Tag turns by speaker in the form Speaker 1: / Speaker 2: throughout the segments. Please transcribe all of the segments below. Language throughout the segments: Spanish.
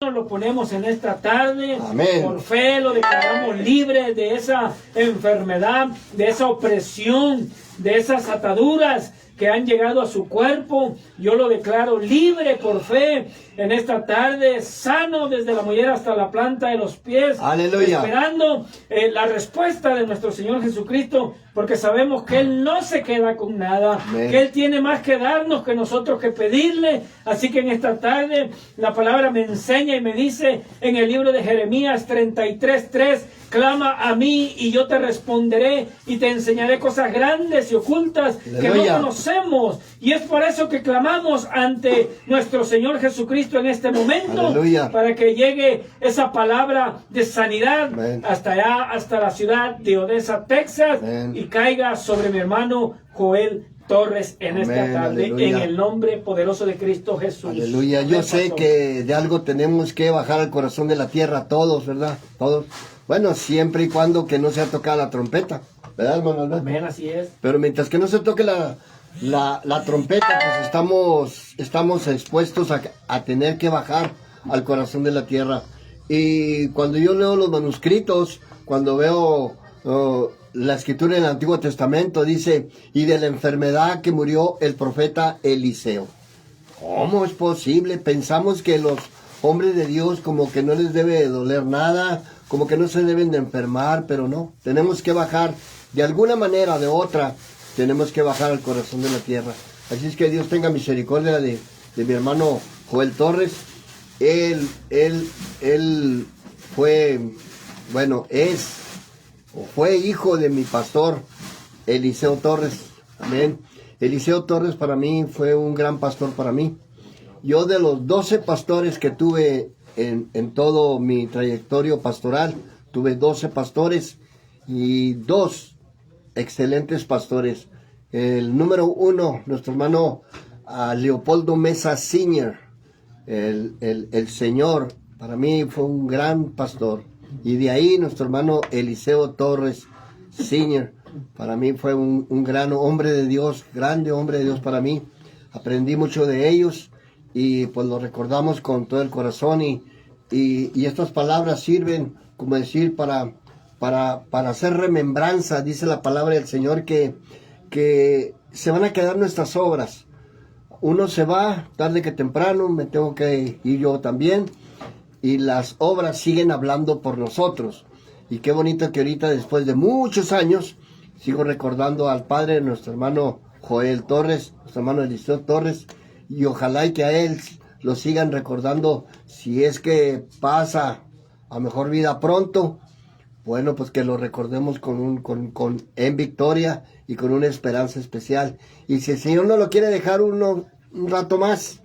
Speaker 1: manos lo ponemos en esta tarde.
Speaker 2: Amén.
Speaker 1: Por fe lo declaramos libre de esa enfermedad, de esa opresión, de esas ataduras que han llegado a su cuerpo. Yo lo declaro libre por fe en esta tarde, sano desde la mollera hasta la planta de los pies.
Speaker 2: Aleluya.
Speaker 1: Esperando la respuesta de nuestro Señor Jesucristo, porque sabemos que Él no se queda con nada.
Speaker 2: Amén.
Speaker 1: Que Él tiene más que darnos que nosotros que pedirle. Así que en esta tarde la palabra me enseña y me dice en el libro de Jeremías 33:3, clama a mí y yo te responderé y te enseñaré cosas grandes y ocultas que no
Speaker 2: Aleluya.
Speaker 1: conocemos. Y es por eso que clamamos ante nuestro Señor Jesucristo en este momento.
Speaker 2: Aleluya.
Speaker 1: Para que llegue esa palabra de sanidad.
Speaker 2: Amén.
Speaker 1: Hasta allá, hasta la ciudad de Odessa, Texas.
Speaker 2: Amén.
Speaker 1: Y caiga sobre mi hermano Joel Torres en
Speaker 2: Amén.
Speaker 1: esta tarde,
Speaker 2: Aleluya.
Speaker 1: en el nombre poderoso de Cristo Jesús.
Speaker 2: Aleluya. Yo
Speaker 1: Amén,
Speaker 2: sé
Speaker 1: pastor.
Speaker 2: que de algo tenemos que bajar al corazón de la tierra, todos, ¿verdad? Todos. Bueno, siempre y cuando que no sea tocada la trompeta, ¿verdad, hermano Alberto?
Speaker 1: Amén, así es.
Speaker 2: Pero mientras que no se toque la trompeta, pues estamos expuestos a tener que bajar al corazón de la tierra. Y cuando yo leo los manuscritos, cuando veo la escritura en el Antiguo Testamento, dice, y de la enfermedad que murió el profeta Eliseo. ¿Cómo es posible? Pensamos que los hombres de Dios como que no les debe doler nada, como que no se deben de enfermar, pero no. Tenemos que bajar, de alguna manera o de otra, tenemos que bajar al corazón de la tierra. Así es que Dios tenga misericordia de mi hermano Joel Torres. Él fue, bueno, fue hijo de mi pastor Eliseo Torres. Amén. Eliseo Torres para mí fue un gran pastor para mí. Yo de los 12 pastores que tuve en todo mi trayectoria pastoral, tuve 12 pastores y 2 excelentes pastores. El número 1, nuestro hermano Leopoldo Mesa Sr., el Señor, para mí fue un gran pastor. Y de ahí nuestro hermano Eliseo Torres Sr., para mí fue un gran hombre de Dios, grande hombre de Dios para mí. Aprendí mucho de ellos y pues lo recordamos con todo el corazón y estas palabras sirven, como decir, para hacer remembranza. Dice la palabra del Señor que se van a quedar nuestras obras. Uno se va, tarde que temprano, me tengo que ir yo también, y las obras siguen hablando por nosotros. Y qué bonito que ahorita, después de muchos años, sigo recordando al padre de nuestro hermano Joel Torres, nuestro hermano Eliseo Torres, y ojalá y que a él lo sigan recordando, si es que pasa a mejor vida pronto. Bueno, pues que lo recordemos en victoria y con una esperanza especial. Y si el Señor no lo quiere dejar un rato más,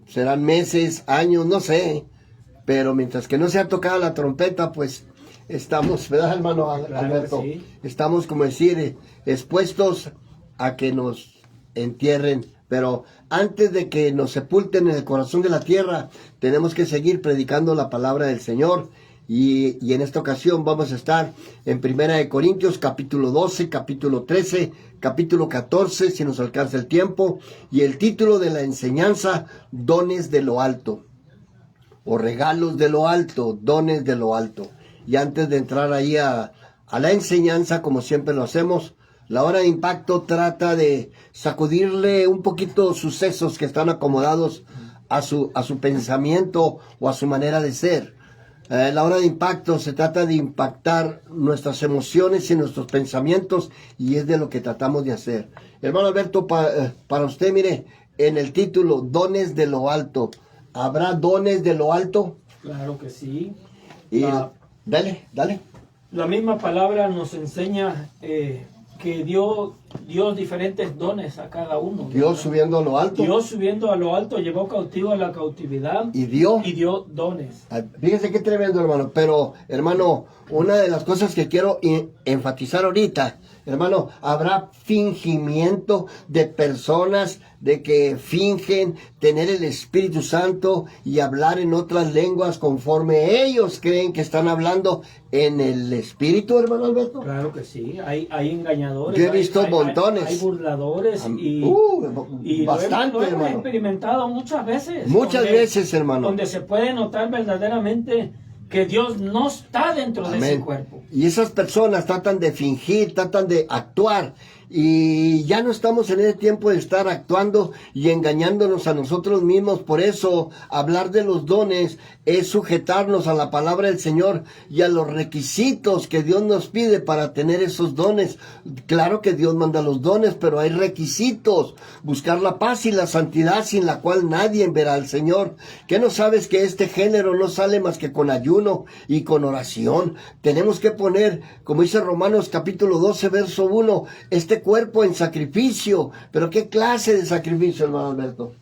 Speaker 2: serán meses, años, no sé. Pero mientras que no sea tocada la trompeta, pues estamos, ¿verdad, hermano Alberto?
Speaker 1: Sí.
Speaker 2: Estamos, como decir, expuestos a que nos entierren. Pero antes de que nos sepulten en el corazón de la tierra, tenemos que seguir predicando la palabra del Señor. Y en esta ocasión vamos a estar en 1 Corintios capítulo 12, capítulo 13, capítulo 14, si nos alcanza el tiempo. Y el título de la enseñanza, dones de lo alto. O regalos de lo alto, dones de lo alto. Y antes de entrar ahí a la enseñanza, como siempre lo hacemos, la hora de impacto trata de sacudirle un poquito sucesos que están acomodados a su pensamiento o a su manera de ser. La hora de impacto se trata de impactar nuestras emociones y nuestros pensamientos, y es de lo que tratamos de hacer. Hermano Alberto, para usted, mire, en el título, dones de lo alto. ¿Habrá dones de lo alto?
Speaker 1: Claro que sí.
Speaker 2: Y dale.
Speaker 1: La misma palabra nos enseña que dio Dios diferentes dones a cada uno.
Speaker 2: Dios subiendo a lo alto.
Speaker 1: Dios subiendo a lo alto llevó cautivo a la cautividad
Speaker 2: Y dio.
Speaker 1: dones.
Speaker 2: Fíjese qué tremendo, hermano. Pero, hermano, una de las cosas que quiero enfatizar ahorita, Hermano, habrá fingimiento de personas de que fingen tener el Espíritu Santo y hablar en otras lenguas conforme ellos creen que están hablando en el Espíritu, hermano Alberto.
Speaker 1: Claro que sí, hay engañadores.
Speaker 2: Yo he visto montones.
Speaker 1: Hay burladores y
Speaker 2: bastante,
Speaker 1: lo hemos
Speaker 2: hermano.
Speaker 1: experimentado muchas veces.
Speaker 2: Muchas veces, hermano.
Speaker 1: Donde se puede notar verdaderamente que Dios no está dentro de ese cuerpo.
Speaker 2: Y esas personas tratan de fingir, tratan de actuar. Y ya no estamos en ese tiempo de estar actuando y engañándonos a nosotros mismos. Por eso, hablar de los dones es sujetarnos a la palabra del Señor y a los requisitos que Dios nos pide para tener esos dones. Claro que Dios manda los dones, pero hay requisitos. Buscar la paz y la santidad sin la cual nadie verá al Señor. ¿Qué no sabes que este género no sale más que con ayuno y con oración? Tenemos que poner, como dice Romanos capítulo 12, verso 1, este cuerpo en sacrificio. ¿Pero qué clase de sacrificio, hermano Alberto?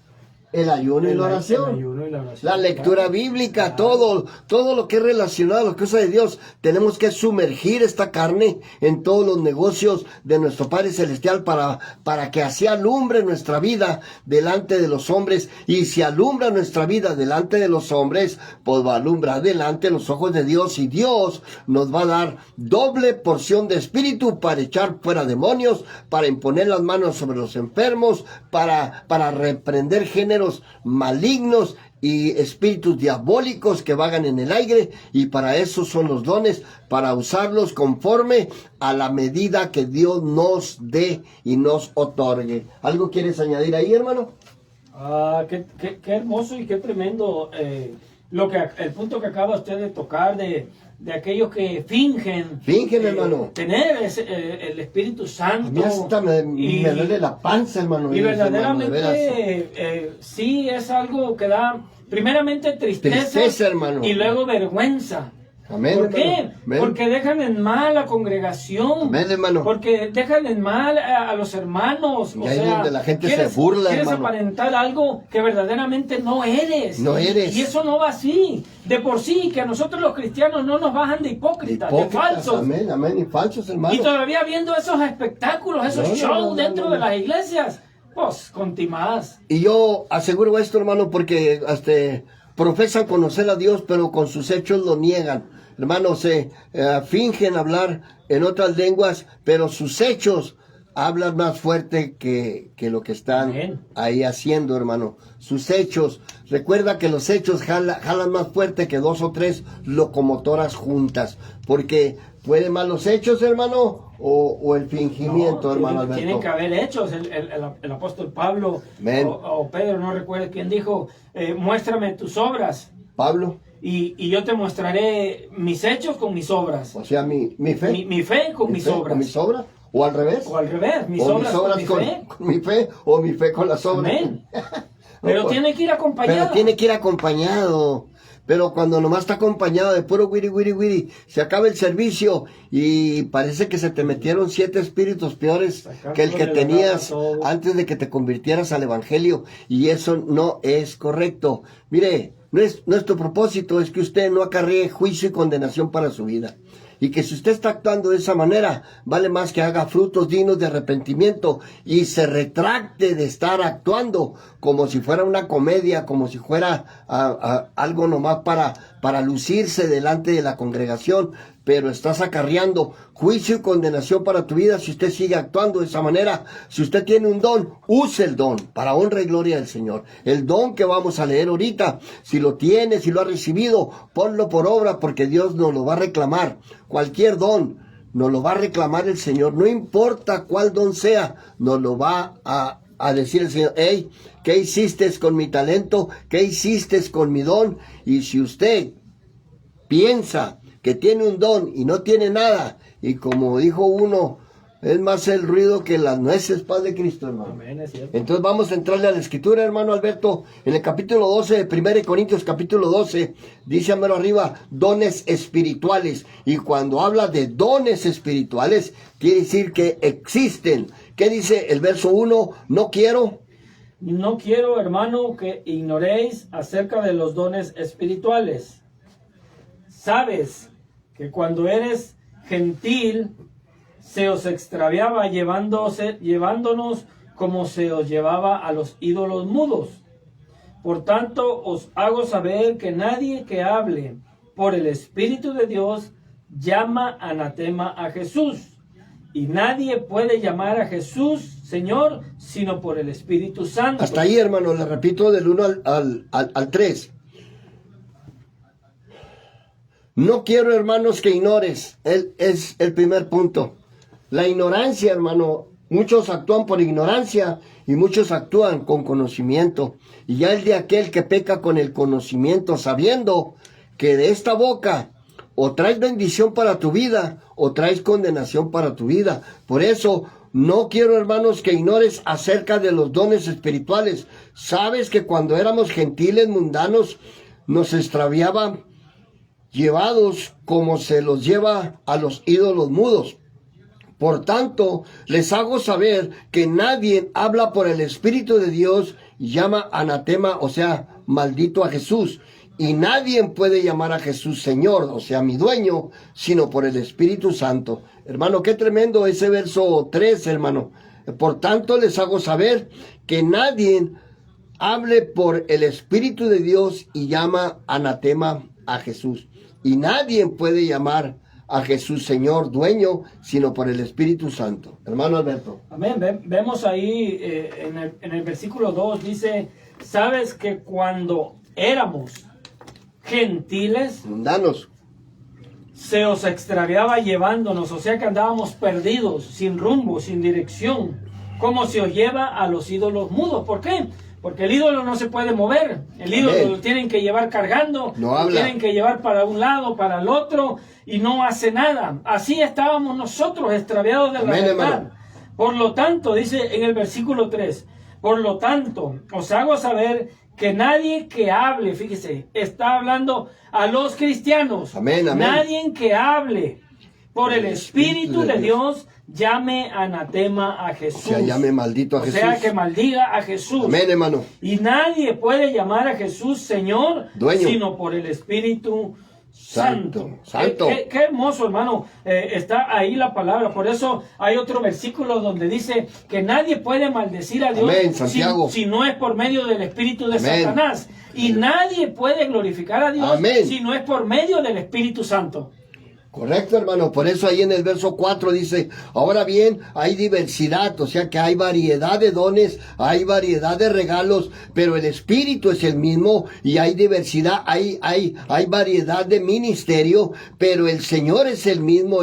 Speaker 2: El ayuno y la oración. La lectura bíblica, todo lo que es relacionado a las cosas de Dios. Tenemos que sumergir esta carne en todos los negocios de nuestro Padre Celestial para que así alumbre nuestra vida delante de los hombres. Y si alumbra nuestra vida delante de los hombres, pues va a alumbrar delante de los ojos de Dios. Y Dios nos va a dar doble porción de espíritu para echar fuera demonios, para imponer las manos sobre los enfermos, para reprender géneros malignos y espíritus diabólicos que vagan en el aire, y para eso son los dones, para usarlos conforme a la medida que Dios nos dé y nos otorgue. ¿Algo quieres añadir ahí, hermano?
Speaker 1: Qué hermoso y qué tremendo el punto que acaba usted de tocar de aquellos que fingen
Speaker 2: hermano,
Speaker 1: tener el Espíritu Santo.
Speaker 2: A mí hasta me duele la panza, hermano.
Speaker 1: Y verdaderamente sí es algo que da primeramente tristeza,
Speaker 2: hermano,
Speaker 1: y luego vergüenza.
Speaker 2: Amén,
Speaker 1: ¿Por qué?
Speaker 2: Amén.
Speaker 1: Porque dejan en mal a la congregación.
Speaker 2: Amén, hermano.
Speaker 1: Porque dejan en mal a los hermanos.
Speaker 2: Y ahí donde la gente se burla,
Speaker 1: quieres
Speaker 2: hermano.
Speaker 1: aparentar algo que verdaderamente no eres.
Speaker 2: No eres.
Speaker 1: Y eso no va así. De por sí, que a nosotros los cristianos no nos bajan de hipócritas, de falsos.
Speaker 2: Amén, amén, y falsos, hermano.
Speaker 1: Y todavía viendo esos espectáculos, esos shows dentro de las iglesias, pues, contimadas.
Speaker 2: Y yo aseguro esto, hermano, porque profesan conocer a Dios, pero con sus hechos lo niegan. Hermanos, fingen hablar en otras lenguas, pero sus hechos hablan más fuerte que lo que están ahí haciendo, hermano. Sus hechos. Recuerda que los hechos jalan más fuerte que 2 o 3 locomotoras juntas. Porque pueden más los hechos, hermano, o el fingimiento, hermano Alberto.
Speaker 1: Tienen que haber hechos. El apóstol Pablo o Pedro, no recuerdo quién dijo, muéstrame tus obras.
Speaker 2: Pablo.
Speaker 1: Y yo te mostraré mis hechos con mis obras.
Speaker 2: O sea, mi fe.
Speaker 1: Mi fe con mis obras.
Speaker 2: ¿Con mis obras? ¿O al revés?
Speaker 1: O al revés, mis obras con mi fe.
Speaker 2: Con mi fe, o mi fe con las obras.
Speaker 1: Amén. Pero tiene que ir acompañado.
Speaker 2: Pero tiene que ir acompañado. Pero cuando nomás está acompañado de puro wiri, se acaba el servicio y parece que se te metieron 7 espíritus peores que el que tenías antes de que te convirtieras al evangelio. Y eso no es correcto. Mire, nuestro propósito es que usted no acarree juicio y condenación para su vida. Y que si usted está actuando de esa manera, vale más que haga frutos dignos de arrepentimiento y se retracte de estar actuando como si fuera una comedia, como si fuera algo nomás para lucirse delante de la congregación. Pero estás acarreando juicio y condenación para tu vida si usted sigue actuando de esa manera. Si usted tiene un don, use el don para honra y gloria del Señor. El don que vamos a leer ahorita, si lo tienes, si lo has recibido, ponlo por obra porque Dios nos lo va a reclamar. Cualquier don nos lo va a reclamar el Señor. No importa cuál don sea, nos lo va a decir el Señor. Hey, ¿qué hiciste con mi talento? ¿Qué hiciste con mi don? Y si usted piensa que tiene un don y no tiene nada, y como dijo uno, es más el ruido que las nueces, paz de Cristo, hermano.
Speaker 1: Amén, es cierto.
Speaker 2: Entonces vamos a entrarle a la escritura, hermano Alberto, en el capítulo 12 de 1 Corintios, capítulo 12, dice mero arriba, dones espirituales, y cuando habla de dones espirituales, quiere decir que existen. ¿Qué dice el verso 1? No quiero,
Speaker 1: hermano, que ignoréis acerca de los dones espirituales. Sabes que cuando eres gentil, se os extraviaba llevándonos como se os llevaba a los ídolos mudos. Por tanto, os hago saber que nadie que hable por el Espíritu de Dios llama anatema a Jesús. Y nadie puede llamar a Jesús Señor, sino por el Espíritu Santo.
Speaker 2: Hasta ahí, hermano, le repito del 1 al 3. No quiero, hermanos, que ignores. Es el primer punto. La ignorancia, hermano. Muchos actúan por ignorancia y muchos actúan con conocimiento. Y ya el de aquel que peca con el conocimiento, sabiendo que de esta boca o traes bendición para tu vida o traes condenación para tu vida. Por eso no quiero, hermanos, que ignores acerca de los dones espirituales. Sabes que cuando éramos gentiles mundanos nos extraviaban, llevados como se los lleva a los ídolos mudos. Por tanto, les hago saber que nadie habla por el Espíritu de Dios y llama anatema, o sea, maldito a Jesús. Y nadie puede llamar a Jesús Señor, o sea, mi dueño, sino por el Espíritu Santo. Hermano, qué tremendo ese verso 3, hermano. Por tanto, les hago saber que nadie hable por el Espíritu de Dios y llama anatema a Jesús. Y nadie puede llamar a Jesús Señor, dueño, sino por el Espíritu Santo. Hermano Alberto.
Speaker 1: Amén. Vemos ahí en el versículo 2, dice, sabes que cuando éramos gentiles,
Speaker 2: mundanos,
Speaker 1: se os extraviaba llevándonos, o sea que andábamos perdidos, sin rumbo, sin dirección, como se os lleva a los ídolos mudos. ¿Por qué? Porque el ídolo no se puede mover, el ídolo lo tienen que llevar cargando, lo tienen que llevar para un lado, para el otro, y no hace nada. Así estábamos nosotros, extraviados de la verdad. Hermano. Por lo tanto, dice en el versículo 3, por lo tanto, os hago saber que nadie que hable, fíjese, está hablando a los cristianos,
Speaker 2: amén.
Speaker 1: Nadie que hable por el Espíritu de Dios llame anatema a Jesús.
Speaker 2: O sea, llame maldito a Jesús.
Speaker 1: O sea, que maldiga a Jesús.
Speaker 2: Amén, hermano.
Speaker 1: Y nadie puede llamar a Jesús Señor,
Speaker 2: dueño,
Speaker 1: sino por el Espíritu Santo.
Speaker 2: Santo.
Speaker 1: Qué hermoso, hermano. Está ahí la palabra. Por eso hay otro versículo donde dice que nadie puede maldecir a Dios.
Speaker 2: Amén, Santiago.
Speaker 1: Si no es por medio del espíritu de
Speaker 2: amén.
Speaker 1: Satanás. Y nadie puede glorificar a Dios,
Speaker 2: amén,
Speaker 1: si no es por medio del Espíritu Santo.
Speaker 2: Correcto, hermano. Por eso ahí en el verso 4 dice, ahora bien, hay diversidad, o sea que hay variedad de dones, hay variedad de regalos, pero el Espíritu es el mismo y hay diversidad, hay variedad de ministerio, pero el Señor es el mismo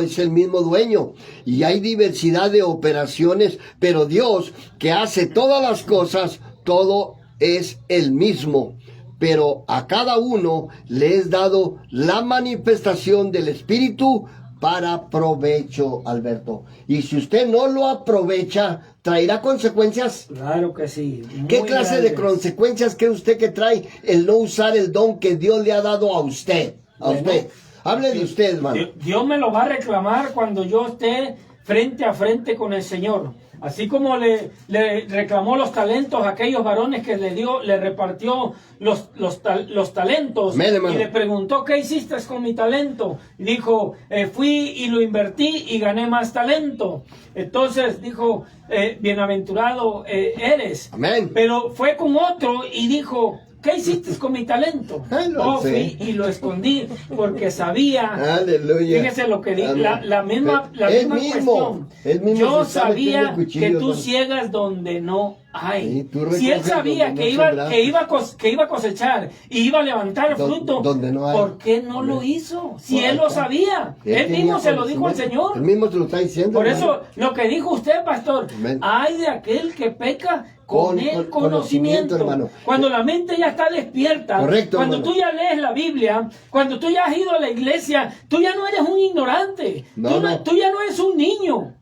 Speaker 2: dueño. Y hay diversidad de operaciones, pero Dios, que hace todas las cosas, todo es el mismo. Pero a cada uno le es dado la manifestación del Espíritu para provecho, Alberto. Y si usted no lo aprovecha, ¿traerá consecuencias?
Speaker 1: Claro que sí.
Speaker 2: ¿Qué clase de consecuencias cree usted que trae el no usar el don que Dios le ha dado a usted? Usted. Hable de usted, hermano.
Speaker 1: Dios me lo va a reclamar cuando yo esté frente a frente con el Señor. Así como le reclamó los talentos a aquellos varones que le repartió los talentos.
Speaker 2: Amén,
Speaker 1: y le preguntó, ¿qué hiciste con mi talento? Y dijo, fui y lo invertí y gané más talento. Entonces dijo, bienaventurado eres.
Speaker 2: Amén.
Speaker 1: Pero fue con otro y dijo, ¿qué hiciste con mi talento? Fui y lo escondí porque sabía.
Speaker 2: Aleluya.
Speaker 1: Fíjese lo que dijo, la misma cuestión. Yo sabía que tú ciegas donde no hay. Si él sabía que iba a cosechar y iba a levantar fruto,
Speaker 2: donde no hay.
Speaker 1: ¿por qué no lo hizo? Si él lo sabía. Él mismo se lo dijo al Señor.
Speaker 2: Él mismo te lo está diciendo.
Speaker 1: Por eso, lo que dijo usted, pastor, hay de aquel que peca con el conocimiento, hermano. Cuando la mente ya está despierta,
Speaker 2: correcto,
Speaker 1: cuando
Speaker 2: hermano,
Speaker 1: tú ya lees la Biblia, cuando tú ya has ido a la iglesia, tú ya no eres un ignorante, tú ya no eres un niño.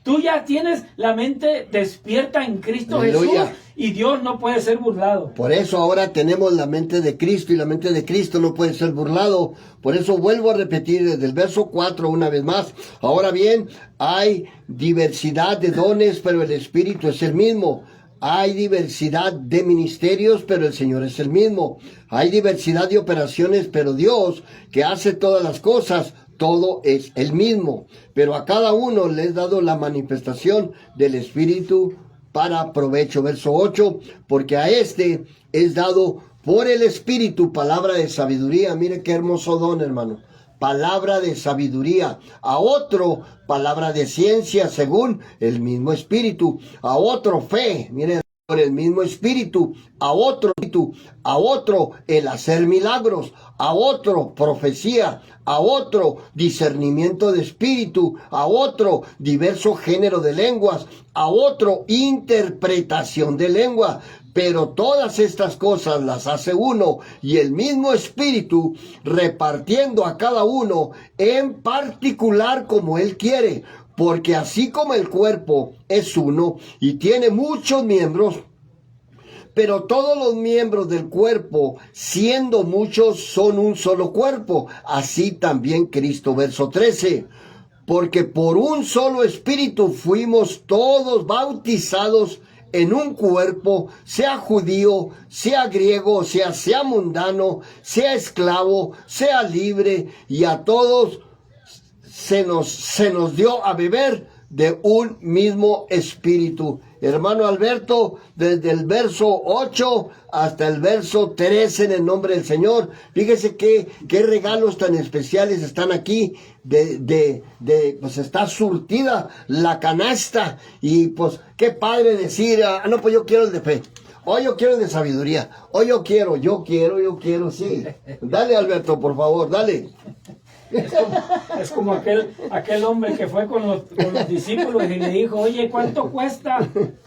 Speaker 1: Tú ya tienes la mente despierta en Cristo
Speaker 2: aleluya.
Speaker 1: Jesús y Dios no puede ser burlado.
Speaker 2: Por eso ahora tenemos la mente de Cristo y la mente de Cristo no puede ser burlado. Por eso vuelvo a repetir desde el verso 4 una vez más. Ahora bien, hay diversidad de dones, pero el Espíritu es el mismo. Hay diversidad de ministerios, pero el Señor es el mismo. Hay diversidad de operaciones, pero Dios, que hace todas las cosas, todo es el mismo, pero a cada uno le es dado la manifestación del Espíritu para provecho. Verso 8, porque a este es dado por el Espíritu palabra de sabiduría. Mire qué hermoso don, hermano. Palabra de sabiduría. A otro, palabra de ciencia según el mismo Espíritu. A otro, fe. Mire, por el mismo Espíritu. A otro el hacer milagros. A otro profecía. A otro discernimiento de espíritu. A otro diverso género de lenguas. A otro interpretación de lengua. Pero todas estas cosas las hace uno y el mismo Espíritu, repartiendo a cada uno en particular como Él quiere. Porque así como el cuerpo es uno y tiene muchos miembros, pero todos los miembros del cuerpo, siendo muchos, son un solo cuerpo. Así también Cristo. Verso 13. Porque por un solo Espíritu fuimos todos bautizados en un cuerpo, sea judío, sea griego, sea mundano, sea esclavo, sea libre, y a todos se nos dio a beber de un mismo Espíritu. Hermano Alberto, desde el verso 8 hasta el verso 13, en el nombre del Señor, fíjese qué regalos tan especiales están aquí, pues está surtida la canasta, y pues qué padre decir, no, pues yo quiero el de fe, hoy yo quiero el de sabiduría, hoy yo quiero, sí. Dale, Alberto, por favor, dale.
Speaker 1: Es como aquel hombre que fue con los discípulos y le dijo, oye, ¿cuánto cuesta?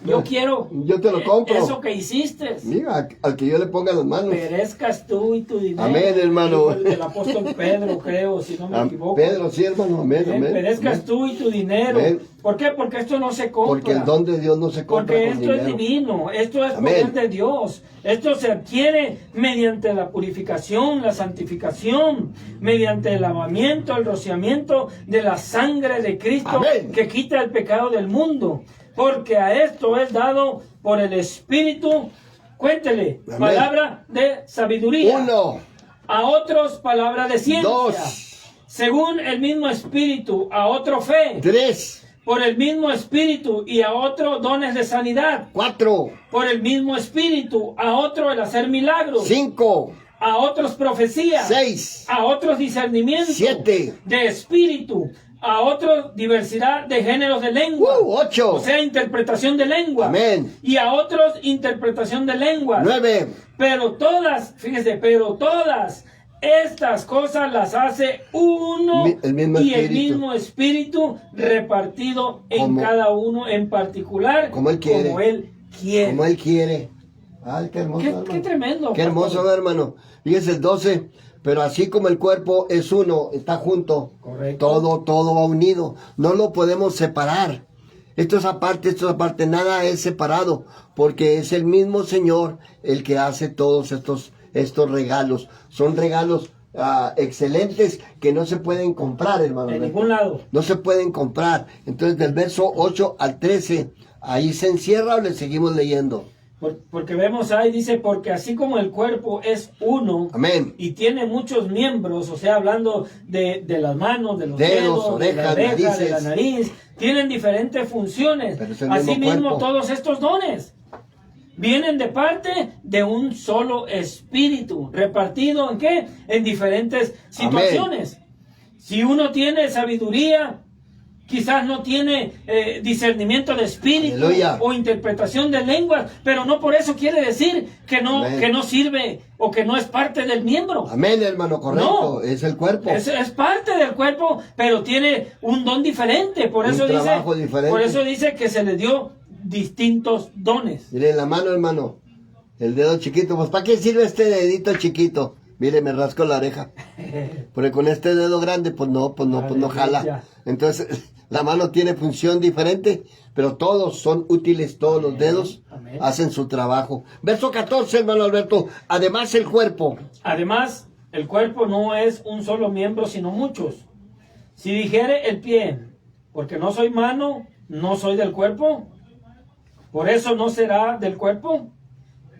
Speaker 1: Yo quiero.
Speaker 2: Yo te lo compro.
Speaker 1: Eso que hiciste.
Speaker 2: Mira, al que yo le ponga las manos.
Speaker 1: Perezcas tú y tu dinero.
Speaker 2: Amén, hermano.
Speaker 1: El apóstol Pedro, creo, si no me equivoco.
Speaker 2: Pedro, sí, hermano. Amén, amén.
Speaker 1: Perezcas
Speaker 2: amén.
Speaker 1: tú y tu dinero.
Speaker 2: Amén.
Speaker 1: ¿Por qué? Porque esto no se compra.
Speaker 2: Porque el don de Dios no se compra.
Speaker 1: Porque
Speaker 2: con
Speaker 1: esto
Speaker 2: dinero.
Speaker 1: es divino, esto es
Speaker 2: Amén.
Speaker 1: poder de Dios. Esto se adquiere mediante la purificación, la santificación, mediante el lavamiento, el rociamiento de la sangre de Cristo. Amén. Que quita el pecado del mundo. Porque a esto es dado por el Espíritu, cuéntele, amén, palabra de sabiduría. 1. A otros, palabra de ciencia. 2. Según el mismo Espíritu, a otro fe. 3. Por el mismo Espíritu, y a otro dones de sanidad. 4. Por el mismo Espíritu, a otro el hacer milagros. 5. A otros profecías. 6. A otros discernimiento. 7. De espíritu. A otros diversidad de géneros de lengua. 8. O sea, interpretación de lengua. Amén. Y a otros interpretación de lengua. 9. Pero todas, fíjese, estas cosas las hace uno el mismo Espíritu repartido en cada uno en particular, como Él quiere. Como Él quiere. Ay, qué hermoso. Qué tremendo.
Speaker 2: Qué hermoso, hermano. Fíjese el 12. Pero así como el cuerpo es uno, está junto. Correcto. Todo va unido. No lo podemos separar. Esto es aparte, nada es separado, porque es el mismo Señor el que hace todos estos regalos. Son regalos excelentes que no se pueden comprar, hermano.
Speaker 1: En ningún lado.
Speaker 2: No se pueden comprar. Entonces, del verso 8 al 13, ahí se encierra, o le seguimos leyendo.
Speaker 1: Porque vemos ahí, dice, porque así como el cuerpo es uno. Amén. Y tiene muchos miembros, o sea, hablando de las manos, de los dedos,
Speaker 2: orejas,
Speaker 1: de la oreja,
Speaker 2: narices,
Speaker 1: de la nariz, tienen diferentes funciones. Asimismo, todos estos dones vienen de parte de un solo Espíritu, repartido ¿en qué? En diferentes situaciones. Amén. Si uno tiene sabiduría, quizás no tiene discernimiento de espíritu. Aleluya. O interpretación de lenguas, pero no por eso quiere decir que no sirve o que no es parte del miembro.
Speaker 2: Amén, hermano, correcto. No, es el cuerpo.
Speaker 1: Es parte del cuerpo, pero tiene un don diferente. Por eso dice que se le dio distintos dones.
Speaker 2: Mire, la mano, hermano, el dedo chiquito. Pues, ¿para qué sirve este dedito chiquito? Mire, me rasco la oreja. Porque con este dedo grande, pues no jala. Entonces, la mano tiene función diferente, pero todos son útiles, todos los dedos hacen su trabajo. Verso 14, hermano Alberto. Además, el cuerpo no es un solo miembro, sino muchos. Si dijere el pie, porque no soy mano, no soy del cuerpo, por eso no será del cuerpo.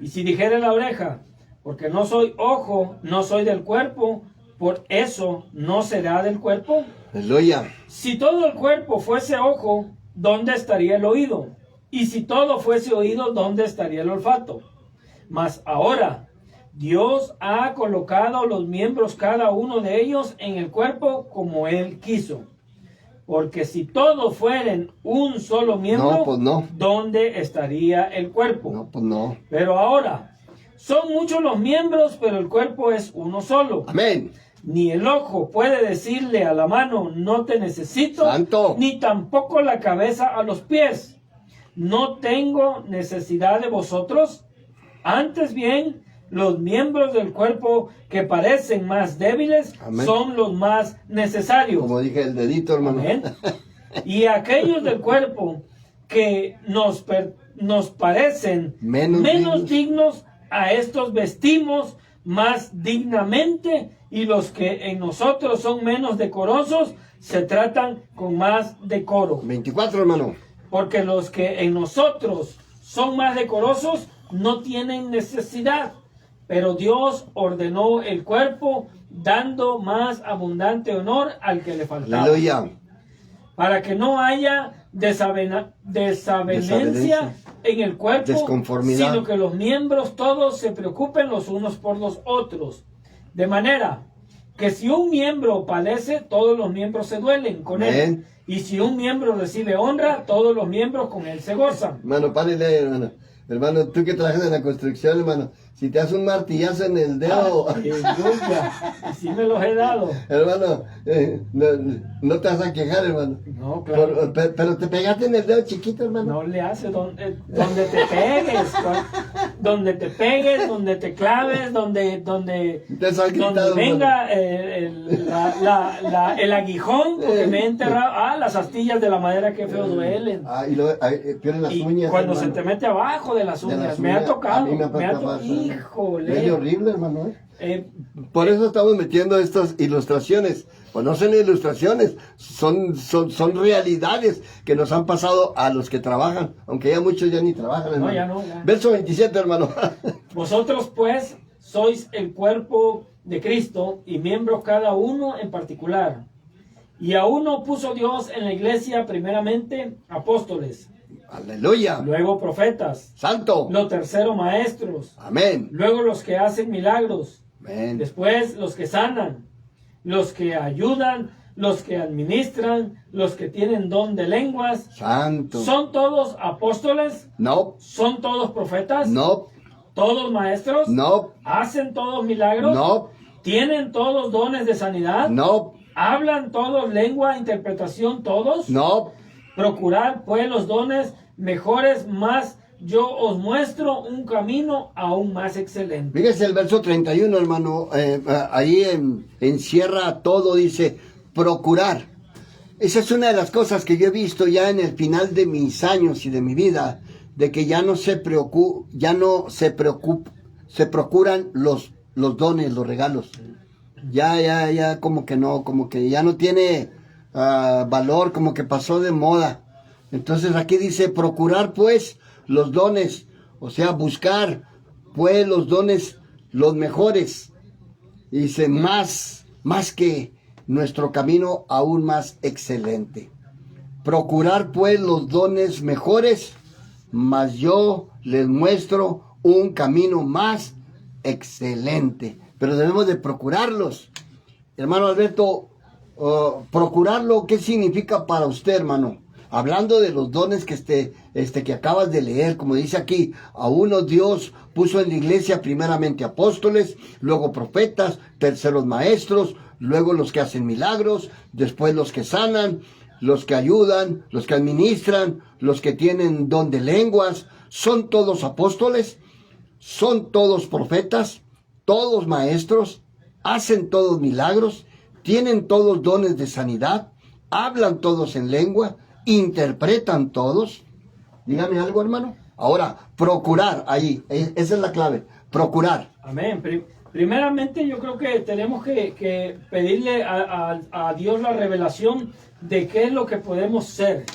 Speaker 2: Y si dijere la oreja, porque no soy ojo, no soy del cuerpo,
Speaker 1: ¿por eso no será del cuerpo?
Speaker 2: Aleluya.
Speaker 1: Si todo el cuerpo fuese ojo, ¿dónde estaría el oído? Y si todo fuese oído, ¿dónde estaría el olfato? Mas ahora, Dios ha colocado los miembros, cada uno de ellos, en el cuerpo como Él quiso. Porque si todos fueren un solo miembro,
Speaker 2: No, pues no.
Speaker 1: ¿dónde estaría el cuerpo?
Speaker 2: No, pues no.
Speaker 1: Pero ahora, son muchos los miembros, pero el cuerpo es uno solo.
Speaker 2: Amén.
Speaker 1: Ni el ojo puede decirle a la mano, no te necesito,
Speaker 2: Santo.
Speaker 1: ni tampoco la cabeza a los pies, no tengo necesidad de vosotros. Antes bien, los miembros del cuerpo que parecen más débiles,
Speaker 2: Amén,
Speaker 1: son los más necesarios.
Speaker 2: Como dije, el dedito, hermano.
Speaker 1: Amén. Y aquellos del cuerpo que nos parecen menos dignos, a estos vestimos más dignamente, y los que en nosotros son menos decorosos se tratan con más decoro.
Speaker 2: 24, hermano.
Speaker 1: Porque los que en nosotros son más decorosos no tienen necesidad, pero Dios ordenó el cuerpo, dando más abundante honor al que le faltaba.
Speaker 2: Aleluya.
Speaker 1: Para que no haya desavenencia en el cuerpo,
Speaker 2: desconformidad,
Speaker 1: sino que los miembros todos se preocupen los unos por los otros. De manera que si un miembro padece, todos los miembros se duelen con él. Y si un miembro recibe honra, todos los miembros con él se gozan.
Speaker 2: Hermano, párele, hermano. Hermano, tú que trabajas en la construcción, hermano, si te haces un martillazo en el dedo...
Speaker 1: Sí me los he dado.
Speaker 2: Hermano, no te vas a quejar, hermano.
Speaker 1: No, claro.
Speaker 2: Pero te pegaste en el dedo chiquito, hermano.
Speaker 1: No le hace donde te pegues. Donde te pegues, donde te claves, donde venga el aguijón, porque me he enterrado. Las astillas de la madera, que feo duelen.
Speaker 2: Y pierden las uñas.
Speaker 1: Cuando
Speaker 2: hermano,
Speaker 1: se te mete abajo de las uñas, me ha tocado.
Speaker 2: A mí me ha tocado.
Speaker 1: Híjole.
Speaker 2: Es horrible, hermano. Por eso estamos metiendo estas ilustraciones. Pues no son ilustraciones, son realidades que nos han pasado a los que trabajan, aunque ya muchos ya ni trabajan, hermano.
Speaker 1: No, ya no, ya.
Speaker 2: Verso 27, hermano.
Speaker 1: Vosotros pues sois el cuerpo de Cristo y miembros cada uno en particular. Y a uno puso Dios en la iglesia primeramente apóstoles.
Speaker 2: Aleluya.
Speaker 1: Luego profetas.
Speaker 2: Santo.
Speaker 1: Lo tercero maestros.
Speaker 2: Amén.
Speaker 1: Luego los que hacen milagros.
Speaker 2: Amén.
Speaker 1: Después los que sanan. Los que ayudan. Los que administran. Los que tienen don de lenguas.
Speaker 2: Santo.
Speaker 1: ¿Son todos apóstoles?
Speaker 2: No.
Speaker 1: ¿Son todos profetas?
Speaker 2: No.
Speaker 1: ¿Todos maestros?
Speaker 2: No.
Speaker 1: ¿Hacen todos milagros?
Speaker 2: No.
Speaker 1: ¿Tienen todos dones de sanidad?
Speaker 2: No.
Speaker 1: ¿Hablan todos lengua, interpretación todos?
Speaker 2: No.
Speaker 1: Procurad pues los dones mejores, más yo os muestro un camino aún más excelente.
Speaker 2: Fíjese el verso 31, hermano, ahí encierra todo, dice, procurar. Esa es una de las cosas que yo he visto ya en el final de mis años y de mi vida, de que ya no se procuran los dones, los regalos. Ya como que no, como que ya no tiene valor, como que pasó de moda. Entonces aquí dice, procurar pues los dones, o sea, buscar pues los dones, los mejores. Y dice, más que nuestro camino aún más excelente. Procurar pues los dones mejores, mas yo les muestro un camino más excelente. Pero debemos de procurarlos. Hermano Alberto, procurarlo, ¿qué significa para usted, hermano? Hablando de los dones que que acabas de leer, como dice aquí, a uno Dios puso en la iglesia primeramente apóstoles, luego profetas, terceros maestros, luego los que hacen milagros, después los que sanan, los que ayudan, los que administran, los que tienen don de lenguas. ¿Son todos apóstoles? ¿Son todos profetas? ¿Todos maestros? ¿Hacen todos milagros? ¿Tienen todos dones de sanidad? ¿Hablan todos en lengua? ¿Interpretan todos? Dígame algo, hermano. Ahora, procurar, ahí, esa es la clave, procurar.
Speaker 1: Amén. Primeramente yo creo que tenemos que pedirle a Dios la revelación de qué es lo que podemos ser.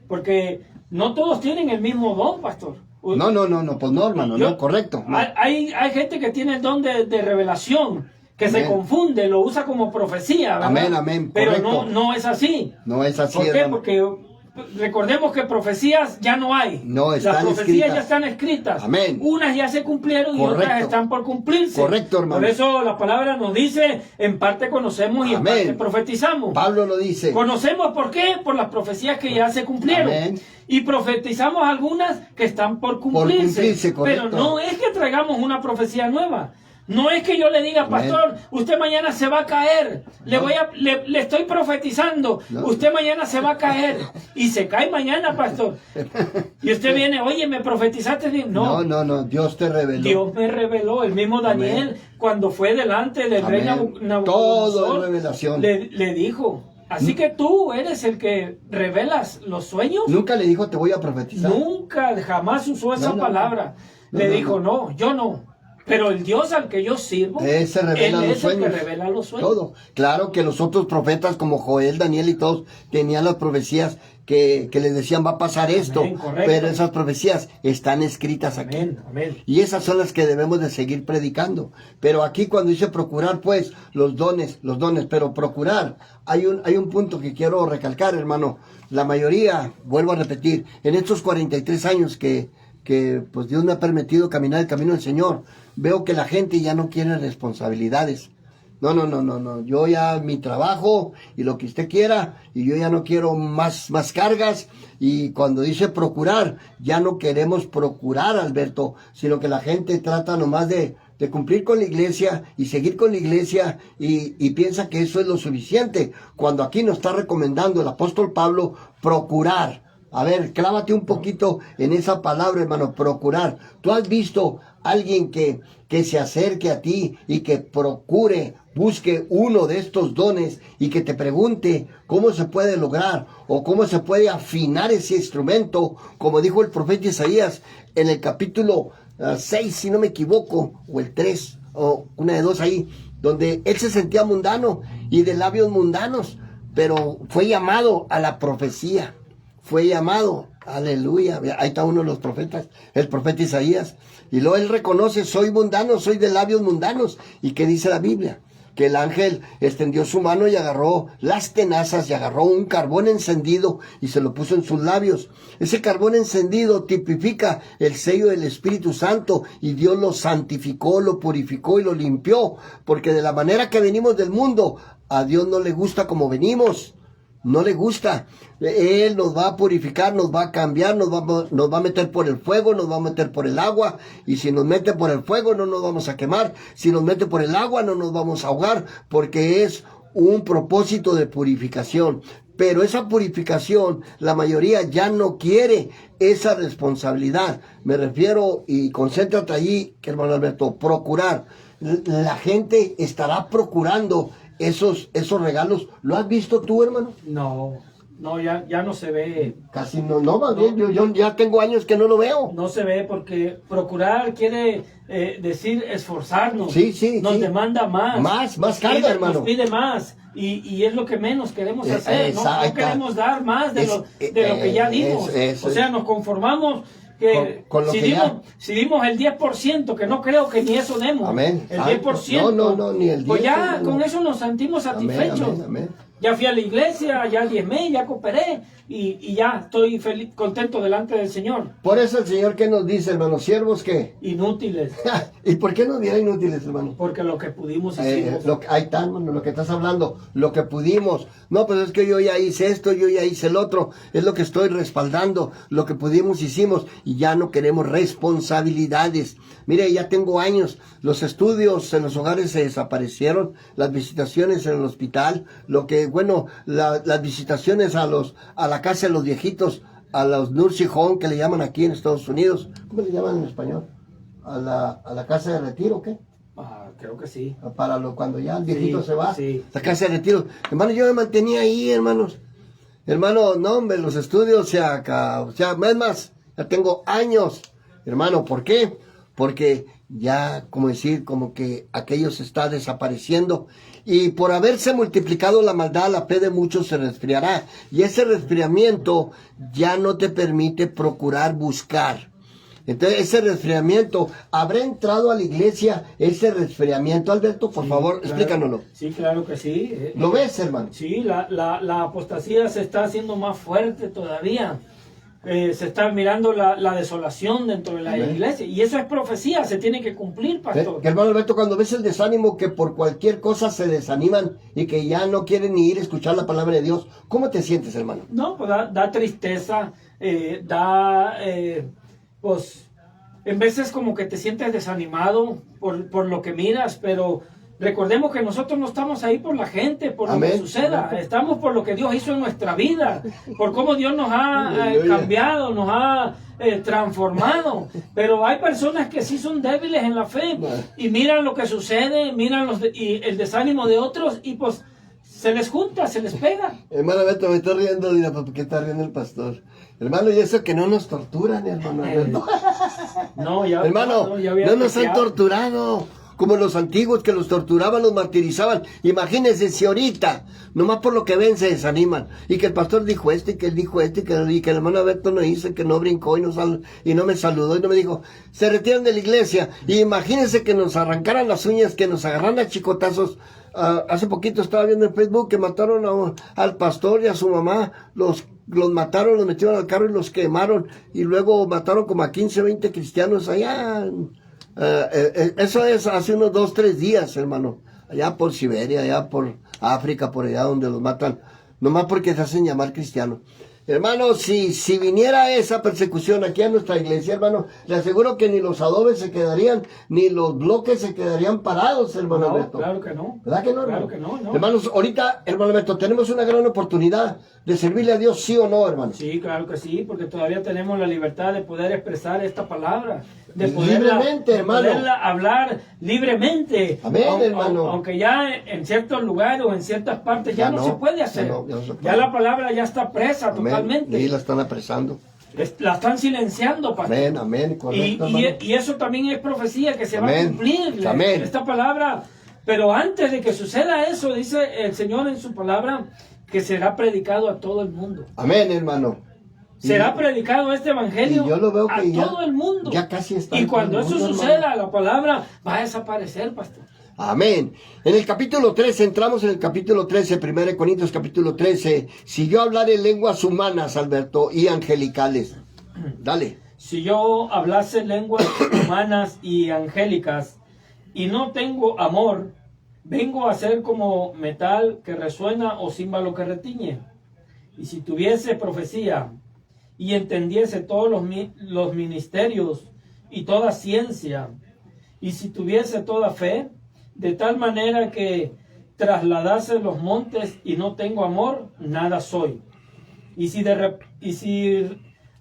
Speaker 1: Porque no todos tienen el mismo don, pastor.
Speaker 2: No, pues no, hermano, no, correcto. No.
Speaker 1: Hay gente que tiene el don de revelación, que se confunde, lo usa como profecía, ¿verdad?
Speaker 2: Amén, amén,
Speaker 1: pero
Speaker 2: correcto.
Speaker 1: no es así.
Speaker 2: No es así,
Speaker 1: ¿Por qué?
Speaker 2: hermano.
Speaker 1: Porque recordemos que profecías ya no hay.
Speaker 2: No, están
Speaker 1: Las profecías
Speaker 2: escritas.
Speaker 1: ya están escritas.
Speaker 2: Amén.
Speaker 1: Unas ya se cumplieron y
Speaker 2: Correcto.
Speaker 1: otras están por cumplirse.
Speaker 2: Correcto, hermano.
Speaker 1: Por eso la palabra nos dice, en parte conocemos y en
Speaker 2: Amén.
Speaker 1: parte profetizamos.
Speaker 2: Pablo lo dice.
Speaker 1: Conocemos por qué, por las profecías que ya se cumplieron.
Speaker 2: Amén.
Speaker 1: Y profetizamos algunas que están por cumplirse.
Speaker 2: Correcto.
Speaker 1: Pero no es que traigamos una profecía nueva. No es que yo le diga, pastor, usted mañana se va a caer. Le estoy profetizando.
Speaker 2: No.
Speaker 1: Usted mañana se va a caer. Y se cae mañana, pastor. Y usted viene, oye, ¿me profetizaste bien? No.
Speaker 2: No, Dios te reveló.
Speaker 1: Dios me reveló. El mismo Daniel, cuando fue delante del rey Nabucodonosor,
Speaker 2: todo es revelación.
Speaker 1: le dijo, así que tú eres el que revelas los sueños.
Speaker 2: Nunca le dijo, te voy a profetizar.
Speaker 1: Nunca, jamás usó esa palabra. Le dijo, no, yo no. Pero el Dios al que yo sirvo,
Speaker 2: Ese revela
Speaker 1: Él
Speaker 2: los
Speaker 1: es el que
Speaker 2: sueños.
Speaker 1: revela los sueños.
Speaker 2: Todo. Claro que los otros profetas como Joel, Daniel y todos tenían las profecías que les decían va a pasar esto.
Speaker 1: Amén, correcto.
Speaker 2: Pero esas profecías están escritas aquí.
Speaker 1: Amén, amén.
Speaker 2: Y esas son las que debemos de seguir predicando. Pero aquí cuando dice procurar, pues, los dones, pero procurar, hay un punto que quiero recalcar, hermano. La mayoría, vuelvo a repetir, en estos 43 años que pues Dios me ha permitido caminar el camino del Señor, veo que la gente ya no quiere responsabilidades. No. Yo ya mi trabajo y lo que usted quiera, y yo ya no quiero más cargas. Y cuando dice procurar, ya no queremos procurar, Alberto, sino que la gente trata nomás de cumplir con la iglesia y seguir con la iglesia y piensa que eso es lo suficiente. Cuando aquí nos está recomendando el apóstol Pablo procurar. A ver, clávate un poquito en esa palabra, hermano, procurar. ¿Tú has visto a alguien que se acerque a ti y que procure, busque uno de estos dones y que te pregunte cómo se puede lograr o cómo se puede afinar ese instrumento? Como dijo el profeta Isaías en el capítulo 6, si no me equivoco, o el 3, o una de dos ahí, donde él se sentía mundano y de labios mundanos, pero fue llamado a la profecía. Fue llamado, aleluya, ahí está uno de los profetas, el profeta Isaías, y luego él reconoce, soy mundano, soy de labios mundanos. ¿Y qué dice la Biblia? Que el ángel extendió su mano y agarró las tenazas y agarró un carbón encendido y se lo puso en sus labios. Ese carbón encendido tipifica el sello del Espíritu Santo, y Dios lo santificó, lo purificó y lo limpió, porque de la manera que venimos del mundo, a Dios no le gusta como venimos. No le gusta. Él nos va a purificar, nos va a cambiar, nos va a meter por el fuego, nos va a meter por el agua. Y si nos mete por el fuego no nos vamos a quemar. Si nos mete por el agua no nos vamos a ahogar, porque es un propósito de purificación. Pero esa purificación, la mayoría ya no quiere esa responsabilidad. Me refiero, y concéntrate allí, que hermano Alberto, procurar. La gente estará procurando esos regalos. ¿Lo has visto tú, hermano?
Speaker 1: No, ya no se ve.
Speaker 2: Casi no, más bien, yo ya tengo años que no lo veo.
Speaker 1: No se ve, porque procurar quiere decir esforzarnos.
Speaker 2: Sí.
Speaker 1: Nos demanda más.
Speaker 2: Más carga, hermano.
Speaker 1: Nos pide más. Y es lo que menos queremos hacer. No queremos dar más de lo que ya dimos. O sea, nos conformamos que
Speaker 2: con lo
Speaker 1: si dimos el 10%, que no creo que ni eso demos.
Speaker 2: Amén.
Speaker 1: El 10%.
Speaker 2: No, ni el 10%.
Speaker 1: Pues ya con eso nos sentimos satisfechos.
Speaker 2: Amén.
Speaker 1: Ya fui a la iglesia, ya diezmé, ya cooperé y ya estoy feliz, contento delante del Señor.
Speaker 2: Por eso el Señor, ¿qué nos dice, hermano? ¿Siervos qué?
Speaker 1: Inútiles.
Speaker 2: ¿Y por qué nos dirá inútiles, hermano?
Speaker 1: Porque lo que pudimos hicimos.
Speaker 2: Ahí está, hermano, lo que estás hablando, lo que pudimos. No, pues es que yo ya hice esto, yo ya hice el otro. Es lo que estoy respaldando, lo que pudimos hicimos, y ya no queremos responsabilidades. Mire, ya tengo años, los estudios en los hogares se desaparecieron, las visitaciones en el hospital, las visitaciones a la casa de los viejitos, a los nursing home que le llaman aquí en Estados Unidos. ¿Cómo le llaman en español? ¿A la casa de retiro o qué?
Speaker 1: Creo que sí.
Speaker 2: Para cuando ya el viejito se va,
Speaker 1: sí.
Speaker 2: la casa de retiro. Hermano, yo me mantenía ahí, hermanos. Hermano, no, hombre, los estudios es más, ya tengo años. Hermano, ¿por qué? Porque ya, como que aquello se está desapareciendo. Y por haberse multiplicado la maldad, la fe de muchos se resfriará. Y ese resfriamiento ya no te permite procurar buscar. Entonces, ese resfriamiento, ¿habrá entrado a la iglesia ese resfriamiento? Alberto, por favor,
Speaker 1: claro,
Speaker 2: explícanoslo.
Speaker 1: Sí, claro que sí.
Speaker 2: ¿Lo ves, hermano?
Speaker 1: Sí, la apostasía se está haciendo más fuerte todavía. Se está mirando la desolación dentro de la
Speaker 2: Amén.
Speaker 1: iglesia. Y eso es profecía, se tiene que cumplir, pastor.
Speaker 2: Que, hermano Alberto, cuando ves el desánimo, que por cualquier cosa se desaniman y que ya no quieren ni ir a escuchar la palabra de Dios, ¿cómo te sientes, hermano?
Speaker 1: No, pues da tristeza, pues, en veces como que te sientes desanimado por lo que miras, pero recordemos que nosotros no estamos ahí por la gente, por
Speaker 2: Amén.
Speaker 1: lo que suceda. Estamos por lo que Dios hizo en nuestra vida, por cómo Dios nos ha
Speaker 2: Aleluya.
Speaker 1: cambiado, nos ha transformado. Pero hay personas que sí son débiles en la fe y miran lo que sucede, miran y el desánimo de otros y pues se les junta, se les pega.
Speaker 2: Hermano Alberto, me estoy riendo, mira, ¿por qué está riendo el pastor? Hermano, y eso que no nos torturan, hermano Alberto.
Speaker 1: No, ya,
Speaker 2: Hermano,
Speaker 1: ya había
Speaker 2: no nos han
Speaker 1: deseado.
Speaker 2: torturado como los antiguos que los torturaban, los martirizaban. Imagínense si ahorita, nomás por lo que ven, se desaniman. Y que el pastor dijo esto, y que él dijo esto, y que el hermano Alberto no hizo, que no brincó y no me saludó y no me dijo. Se retiran de la iglesia. Y imagínense que nos arrancaran las uñas, que nos agarraran a chicotazos. Hace poquito estaba viendo en Facebook que mataron al pastor y a su mamá. Los mataron, los metieron al carro y los quemaron. Y luego mataron como a 15 o 20 cristianos allá. Eso es hace unos 2 o 3 días, hermano. Allá por Siberia, allá por África, por allá donde los matan. Nomás porque se hacen llamar cristianos. Hermano, si viniera esa persecución aquí a nuestra iglesia, hermano, le aseguro que ni los adobes se quedarían, ni los bloques se quedarían parados, hermano
Speaker 1: No,
Speaker 2: Alberto.
Speaker 1: claro que no.
Speaker 2: ¿Verdad que no, hermano?
Speaker 1: Claro que no, no.
Speaker 2: Hermanos, ahorita, hermano Alberto, tenemos una gran oportunidad de servirle a Dios, ¿sí o no, hermano?
Speaker 1: Sí, claro que sí, porque todavía tenemos la libertad de poder expresar esta palabra, de
Speaker 2: Libremente, hermano.
Speaker 1: poderla hablar libremente.
Speaker 2: Amén, hermano.
Speaker 1: Aunque ya en ciertos lugares o en ciertas partes ya no se puede hacer.
Speaker 2: ya no se puede.
Speaker 1: Ya la palabra ya está presa
Speaker 2: Amén.
Speaker 1: totalmente.
Speaker 2: Y la están apresando.
Speaker 1: La están silenciando, pastor.
Speaker 2: Amén, amén, correcto, hermano.
Speaker 1: Y eso también es profecía que se va a
Speaker 2: Amén.
Speaker 1: cumplir.
Speaker 2: Amén.
Speaker 1: Esta palabra. Pero antes de que suceda eso, dice el Señor en su palabra, que será predicado a todo el mundo.
Speaker 2: Amén, hermano.
Speaker 1: Será predicado este evangelio
Speaker 2: y yo lo veo que
Speaker 1: a
Speaker 2: ya-
Speaker 1: todo el mundo.
Speaker 2: ya casi está
Speaker 1: Y
Speaker 2: en
Speaker 1: cuando
Speaker 2: todo el
Speaker 1: eso
Speaker 2: mundo,
Speaker 1: suceda,
Speaker 2: hermano.
Speaker 1: la palabra va a desaparecer, pastor.
Speaker 2: Amén. En el capítulo 13, entramos en el capítulo 13, 1 Corintios capítulo 13. Si yo hablare lenguas humanas, Alberto, y angelicales. Dale.
Speaker 1: Si yo hablase lenguas humanas y angélicas y no tengo amor, vengo a ser como metal que resuena o címbalo que retiñe. Y si tuviese profecía y entendiese todos los ministerios y toda ciencia, y si tuviese toda fe, de tal manera que trasladase los montes y no tengo amor, nada soy. Y si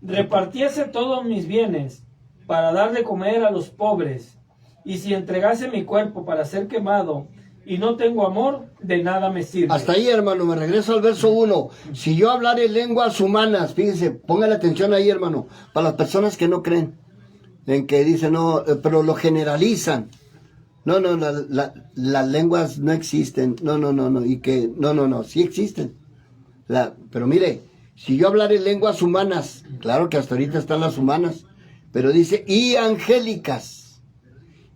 Speaker 1: repartiese todos mis bienes para dar de comer a los pobres, y si entregase mi cuerpo para ser quemado y no tengo amor, de nada me sirve.
Speaker 2: Hasta ahí, hermano, me regreso al verso 1. Si yo hablare lenguas humanas, fíjense, pongan atención ahí, hermano, para las personas que no creen, en que dicen, no, pero lo generalizan. No, las lenguas no existen. No, y que, no, sí existen. Pero mire, si yo hablare lenguas humanas, claro que hasta ahorita están las humanas, pero dice, y angélicas,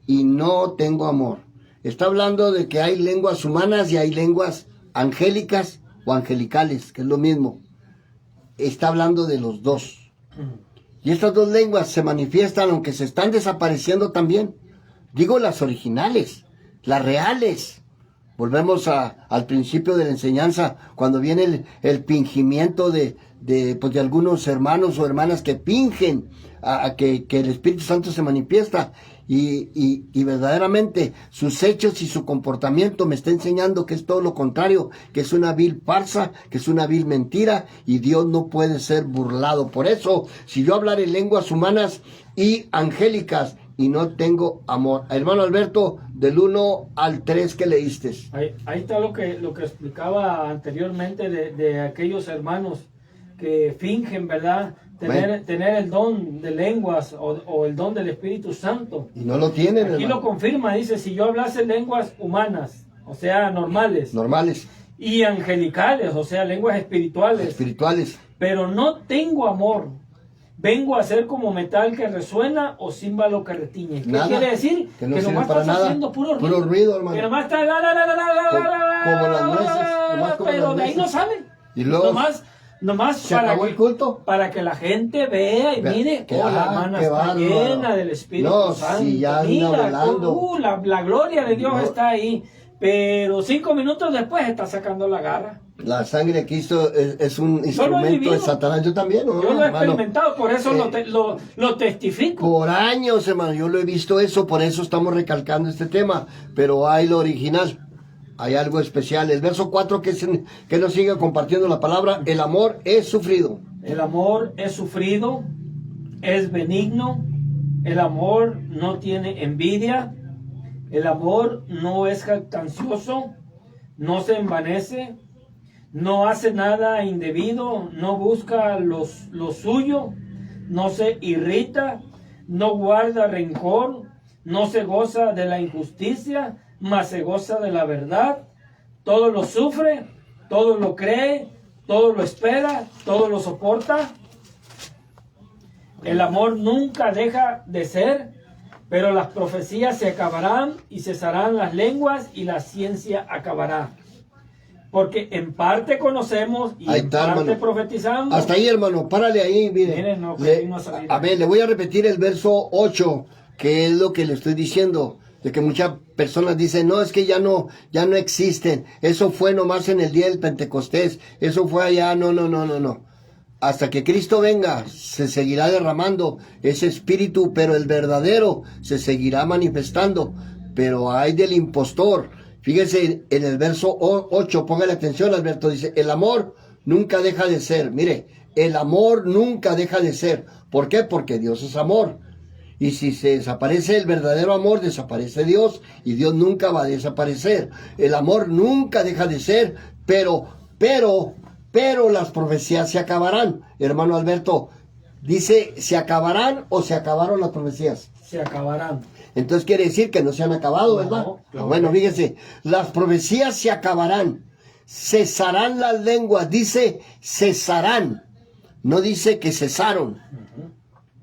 Speaker 2: y no tengo amor. Está hablando de que hay lenguas humanas y hay lenguas angélicas o angelicales, que es lo mismo. Está hablando de los dos. Y estas dos lenguas se manifiestan, aunque se están desapareciendo también. Digo las originales, las reales. Volvemos al principio de la enseñanza, cuando viene el fingimiento de algunos hermanos o hermanas que fingen a que el Espíritu Santo se manifiesta. Y verdaderamente sus hechos y su comportamiento me está enseñando que es todo lo contrario, que es una vil farsa, que es una vil mentira, y Dios no puede ser burlado. Por eso, si yo hablaré lenguas humanas y angélicas y no tengo amor. Hermano Alberto, del 1 al 3 que leíste.
Speaker 1: Ahí está lo que explicaba anteriormente de aquellos hermanos que fingen, ¿verdad? Tener el don de lenguas o el don del Espíritu Santo.
Speaker 2: Y no lo tienen,
Speaker 1: Aquí
Speaker 2: hermano.
Speaker 1: lo confirma, dice, si yo hablase lenguas humanas, o sea, normales, y angelicales, o sea, lenguas espirituales,
Speaker 2: espirituales,
Speaker 1: pero no tengo amor, vengo a ser como metal que resuena o címbalo que retiñe. ¿Qué
Speaker 2: Nada,
Speaker 1: quiere decir?
Speaker 2: que no
Speaker 1: Que
Speaker 2: sirve
Speaker 1: nomás
Speaker 2: para
Speaker 1: estás
Speaker 2: nada.
Speaker 1: haciendo puro
Speaker 2: Puro ruido, hermano.
Speaker 1: Que nomás está
Speaker 2: Como las nueces, nomás como
Speaker 1: pero
Speaker 2: las
Speaker 1: de ahí
Speaker 2: nueces.
Speaker 1: no sale.
Speaker 2: Y luego
Speaker 1: Nomás
Speaker 2: se acabó el culto.
Speaker 1: para que la gente vea y mire,
Speaker 2: Que,
Speaker 1: la hermana está
Speaker 2: bárbaro.
Speaker 1: llena del Espíritu
Speaker 2: No,
Speaker 1: Santo.
Speaker 2: si ya anda
Speaker 1: Mira,
Speaker 2: volando.
Speaker 1: la gloria de Dios
Speaker 2: No.
Speaker 1: está ahí. Pero 5 minutos después está sacando la garra.
Speaker 2: La sangre de Cristo es un
Speaker 1: Yo lo he
Speaker 2: instrumento
Speaker 1: vivido.
Speaker 2: de Satanás. Yo también, ¿no?
Speaker 1: Yo lo he
Speaker 2: hermano?
Speaker 1: experimentado, por eso lo testifico.
Speaker 2: Por años, hermano, yo lo he visto eso, por eso estamos recalcando este tema. Pero hay lo original, hay algo especial. El verso 4 que nos sigue compartiendo la palabra, el amor es sufrido.
Speaker 1: El amor es sufrido, es benigno, el amor no tiene envidia, el amor no es jactancioso, no se envanece, no hace nada indebido, no busca lo suyo, no se irrita, no guarda rencor, no se goza de la injusticia, mas se goza de la verdad. Todo lo sufre, todo lo cree, todo lo espera, todo lo soporta. El amor nunca deja de ser, pero las profecías se acabarán y cesarán las lenguas y la ciencia acabará. Porque en parte conocemos y
Speaker 2: Ahí
Speaker 1: en
Speaker 2: está,
Speaker 1: parte
Speaker 2: hermano.
Speaker 1: profetizamos.
Speaker 2: Hasta ahí, hermano, párale ahí, mire.
Speaker 1: Miren, no, que no ha salido.
Speaker 2: A ver, le voy a repetir el verso 8, que es lo que le estoy diciendo. De que muchas personas dicen, no, es que ya no existen. Eso fue nomás en el día del Pentecostés. Eso fue allá, no. Hasta que Cristo venga, se seguirá derramando ese espíritu, pero el verdadero se seguirá manifestando. Pero hay del impostor. Fíjese en el verso 8, póngale atención, Alberto, dice, el amor nunca deja de ser. Mire, el amor nunca deja de ser. ¿Por qué? Porque Dios es amor. Y si se desaparece el verdadero amor, desaparece Dios, y Dios nunca va a desaparecer. El amor nunca deja de ser, pero las profecías se acabarán. Hermano Alberto, dice, ¿se acabarán o se acabaron las profecías?
Speaker 1: Se acabarán.
Speaker 2: Entonces quiere decir que no se han acabado, ¿verdad?
Speaker 1: No.
Speaker 2: Bueno, fíjense, las profecías se acabarán, cesarán las lenguas, dice cesarán, no dice que cesaron.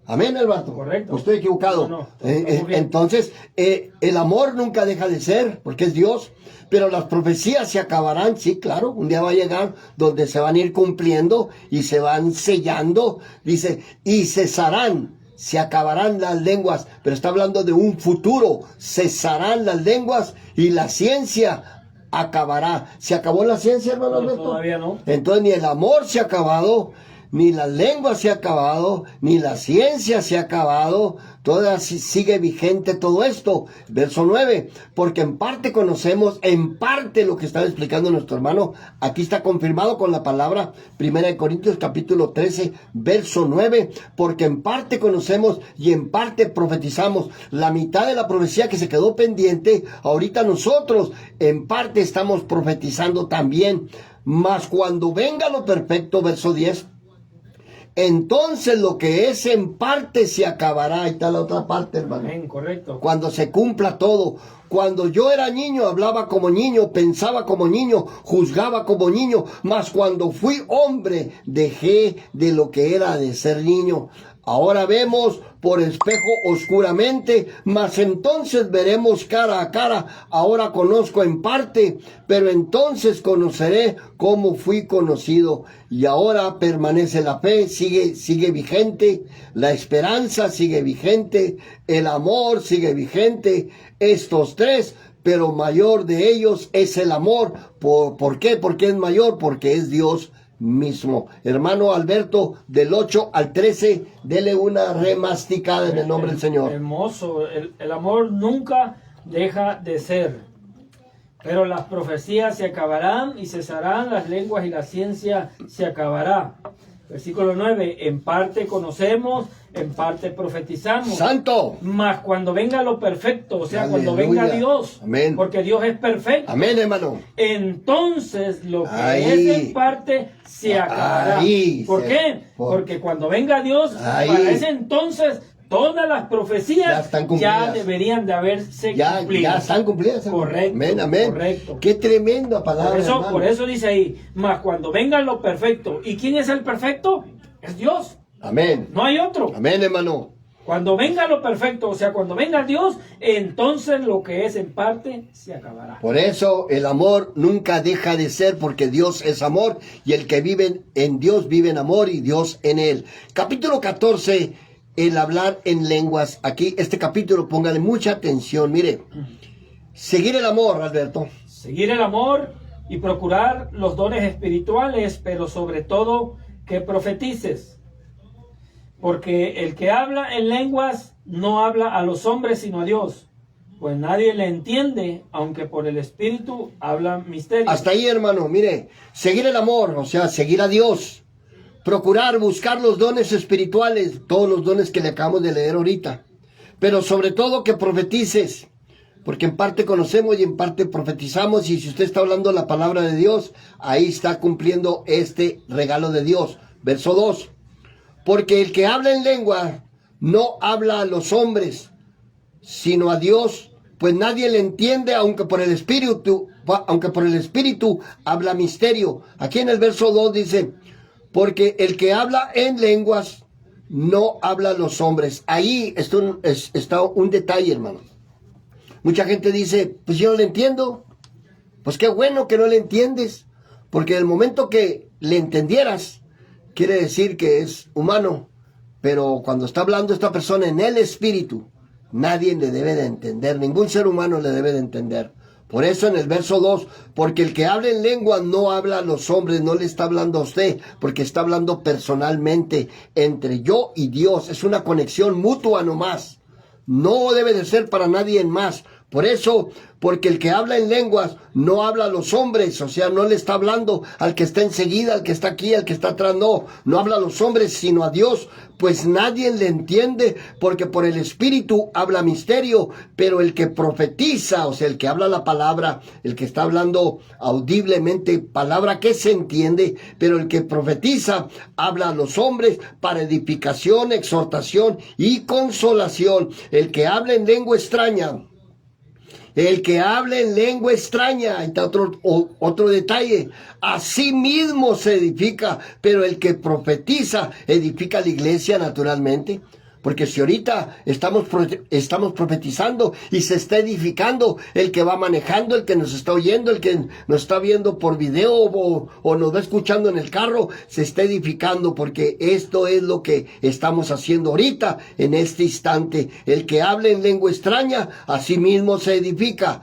Speaker 2: Amén, Alberto.
Speaker 1: Correcto.
Speaker 2: Estoy equivocado.
Speaker 1: No, estamos bien.
Speaker 2: Entonces, el amor nunca deja de ser, porque es Dios, pero las profecías se acabarán, sí, claro, un día va a llegar donde se van a ir cumpliendo y se van sellando, dice, y cesarán. Se acabarán las lenguas, pero está hablando de un futuro. Cesarán las lenguas y la ciencia acabará. ¿Se acabó la ciencia, hermano
Speaker 1: No,
Speaker 2: Alberto?
Speaker 1: todavía no.
Speaker 2: Entonces ni el amor se ha acabado, ni las lenguas se ha acabado, ni la ciencia se ha acabado. Toda sigue vigente todo esto. Verso 9, porque en parte conocemos, en parte lo que estaba explicando nuestro hermano, aquí está confirmado con la palabra, 1 Corintios capítulo 13, verso 9, porque en parte conocemos y en parte profetizamos. La mitad de la profecía que se quedó pendiente, ahorita nosotros en parte estamos profetizando también. Mas cuando venga lo perfecto, verso 10, entonces lo que es en parte se acabará. Ahí está la otra parte, hermano.
Speaker 1: Amén, correcto.
Speaker 2: Cuando se cumpla todo. Cuando yo era niño, hablaba como niño, pensaba como niño, juzgaba como niño. Mas cuando fui hombre, dejé de lo que era de ser niño. Ahora vemos por espejo oscuramente, mas entonces veremos cara a cara. Ahora conozco en parte, pero entonces conoceré como fui conocido. Y ahora permanece la fe, sigue vigente, la esperanza sigue vigente, el amor sigue vigente. Estos tres, pero mayor de ellos es el amor. ¿Por qué? ¿Por qué es mayor? Porque es Dios mismo. Hermano Alberto, del 8 al 13, dele una remasticada en el nombre del Señor.
Speaker 1: Hermoso. El amor nunca deja de ser. Pero las profecías se acabarán y cesarán las lenguas y la ciencia se acabará. Versículo 9, en parte conocemos, en parte profetizamos.
Speaker 2: ¡Santo!
Speaker 1: Mas cuando venga lo perfecto, o sea, cuando
Speaker 2: Aleluya.
Speaker 1: venga Dios,
Speaker 2: Amén.
Speaker 1: porque Dios es perfecto,
Speaker 2: Amén, hermano.
Speaker 1: entonces lo que
Speaker 2: Ahí.
Speaker 1: es en parte se acabará.
Speaker 2: Ahí.
Speaker 1: ¿Por qué? Porque cuando venga Dios,
Speaker 2: Ahí.
Speaker 1: para ese entonces, todas las
Speaker 2: Ya
Speaker 1: profecías
Speaker 2: están cumplidas.
Speaker 1: ya deberían de haberse
Speaker 2: Ya
Speaker 1: cumplido.
Speaker 2: están cumplidas. hermano.
Speaker 1: Correcto,
Speaker 2: Amén, amén.
Speaker 1: correcto.
Speaker 2: Qué tremenda palabra, hermano.
Speaker 1: Por eso dice ahí, mas cuando venga lo perfecto. ¿Y quién es el perfecto? Es Dios.
Speaker 2: Amén.
Speaker 1: No hay otro.
Speaker 2: Amén, hermano.
Speaker 1: Cuando venga lo perfecto, o sea, cuando venga Dios, entonces lo que es en parte se acabará.
Speaker 2: Por eso el amor nunca deja de ser, porque Dios es amor, y el que vive en Dios vive en amor y Dios en él. Capítulo 14, el hablar en lenguas. Aquí, este capítulo, póngale mucha atención. Mire, seguir el amor, Alberto.
Speaker 1: Seguir el amor y procurar los dones espirituales, pero sobre todo que profetices. Porque el que habla en lenguas no habla a los hombres sino a Dios, pues nadie le entiende, aunque por el Espíritu habla misterios.
Speaker 2: Hasta ahí, hermano, mire, seguir el amor, o sea, seguir a Dios, procurar buscar los dones espirituales, todos los dones que le acabamos de leer ahorita, pero sobre todo que profetices, porque en parte conocemos y en parte profetizamos, y si usted está hablando la palabra de Dios, ahí está cumpliendo este regalo de Dios. Verso 2. Porque el que habla en lengua no habla a los hombres, sino a Dios, pues nadie le entiende, aunque por el Espíritu habla misterio. Aquí en el verso 2 dice, porque el que habla en lenguas no habla a los hombres. Ahí está un detalle, hermano. Mucha gente dice, pues yo no le entiendo. Pues qué bueno que no le entiendes, porque en el momento que le entendieras, quiere decir que es humano, pero cuando está hablando esta persona en el Espíritu, nadie le debe de entender, ningún ser humano le debe de entender. Por eso en el verso 2, porque el que habla en lengua no habla a los hombres, no le está hablando a usted, porque está hablando personalmente entre yo y Dios. Es una conexión mutua nomás, no debe de ser para nadie más. Por eso, porque el que habla en lenguas no habla a los hombres, o sea, no le está hablando al que está enseguida, al que está aquí, al que está atrás, no habla a los hombres, sino a Dios, pues nadie le entiende, porque por el Espíritu habla misterio, pero el que profetiza, o sea, el que habla la palabra, el que está hablando audiblemente, palabra que se entiende, pero el que profetiza habla a los hombres para edificación, exhortación y consolación. El que habla en lengua extraña, el que habla en lengua extraña, ahí está otro detalle, así mismo se edifica, pero el que profetiza edifica la iglesia naturalmente. Porque si ahorita estamos profetizando y se está edificando, el que va manejando, el que nos está oyendo, el que nos está viendo por video o nos va escuchando en el carro, se está edificando, porque esto es lo que estamos haciendo ahorita, en este instante. El que habla en lengua extraña, así mismo se edifica.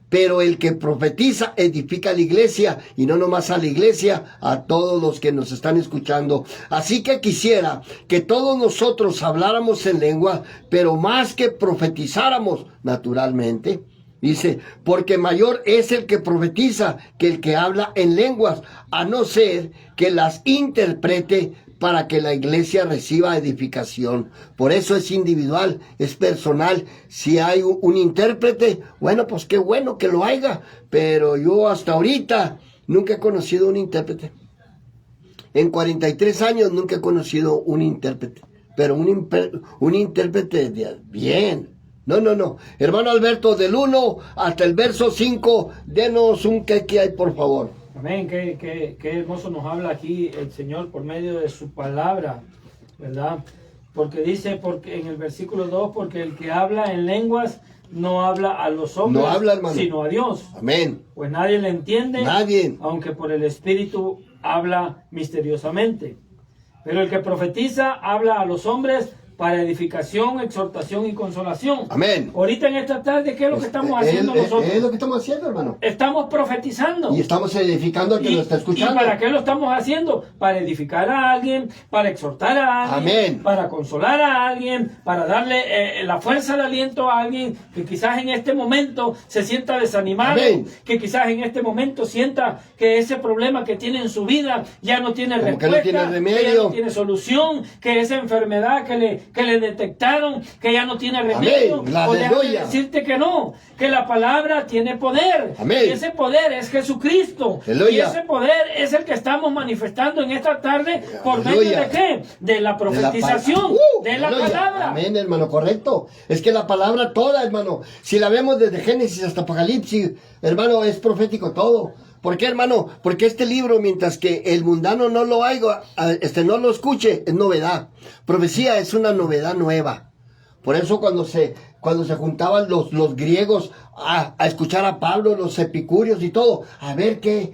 Speaker 2: Pero el que profetiza edifica a la iglesia, y no nomás a la iglesia, a todos los que nos están escuchando. Así que quisiera que todos nosotros habláramos en lengua, pero más que profetizáramos naturalmente. Dice, porque mayor es el que profetiza que el que habla en lenguas, a no ser que las interprete para que la iglesia reciba edificación. Por eso es individual, es personal. Si hay un intérprete, bueno, pues qué bueno que lo haya, pero yo hasta ahorita nunca he conocido un intérprete. En 43 años nunca he conocido un intérprete, pero un intérprete de bien. No. Hermano Alberto, del 1 hasta el verso 5, denos un que hay, por favor.
Speaker 1: Amén, qué hermoso nos habla aquí el Señor por medio de su palabra, ¿verdad? Porque dice, porque en el versículo 2, porque el que habla en lenguas no habla a los hombres,
Speaker 2: no habla, hermano,
Speaker 1: sino a Dios.
Speaker 2: Amén.
Speaker 1: Pues nadie le entiende,
Speaker 2: nadie,
Speaker 1: aunque por el Espíritu habla misteriosamente. Pero el que profetiza habla a los hombres para edificación, exhortación y consolación.
Speaker 2: Amén.
Speaker 1: Ahorita en esta tarde, ¿qué es lo que estamos haciendo nosotros?
Speaker 2: Es lo que estamos haciendo, hermano.
Speaker 1: Estamos profetizando.
Speaker 2: Y estamos edificando al que lo está escuchando.
Speaker 1: ¿Y para qué lo estamos haciendo? Para edificar a alguien, para exhortar a alguien,
Speaker 2: Amén,
Speaker 1: para consolar a alguien, para darle la fuerza de aliento a alguien que quizás en este momento se sienta desanimado,
Speaker 2: Amén,
Speaker 1: que quizás en este momento sienta que ese problema que tiene en su vida ya no tiene respuesta,
Speaker 2: que no tiene remedio,
Speaker 1: que ya no tiene solución, que esa enfermedad que le detectaron, que ya no tiene remedio.
Speaker 2: Amén.
Speaker 1: O déjame decirte que no, que la palabra tiene poder.
Speaker 2: Amén.
Speaker 1: Y ese poder es Jesucristo.
Speaker 2: Aleluya.
Speaker 1: Y ese poder es el que estamos manifestando en esta tarde. ¿Por medio de qué? De la profetización, de la palabra.
Speaker 2: Amén, hermano, correcto. Es que la palabra toda, hermano, si la vemos desde Génesis hasta Apocalipsis, hermano, es profético todo. ¿Por qué, hermano? Porque este libro, mientras que el mundano no lo oiga, no lo escuche, es novedad. Profecía es una novedad nueva. Por eso cuando se juntaban los griegos a escuchar a Pablo, los epicúreos y todo, a ver qué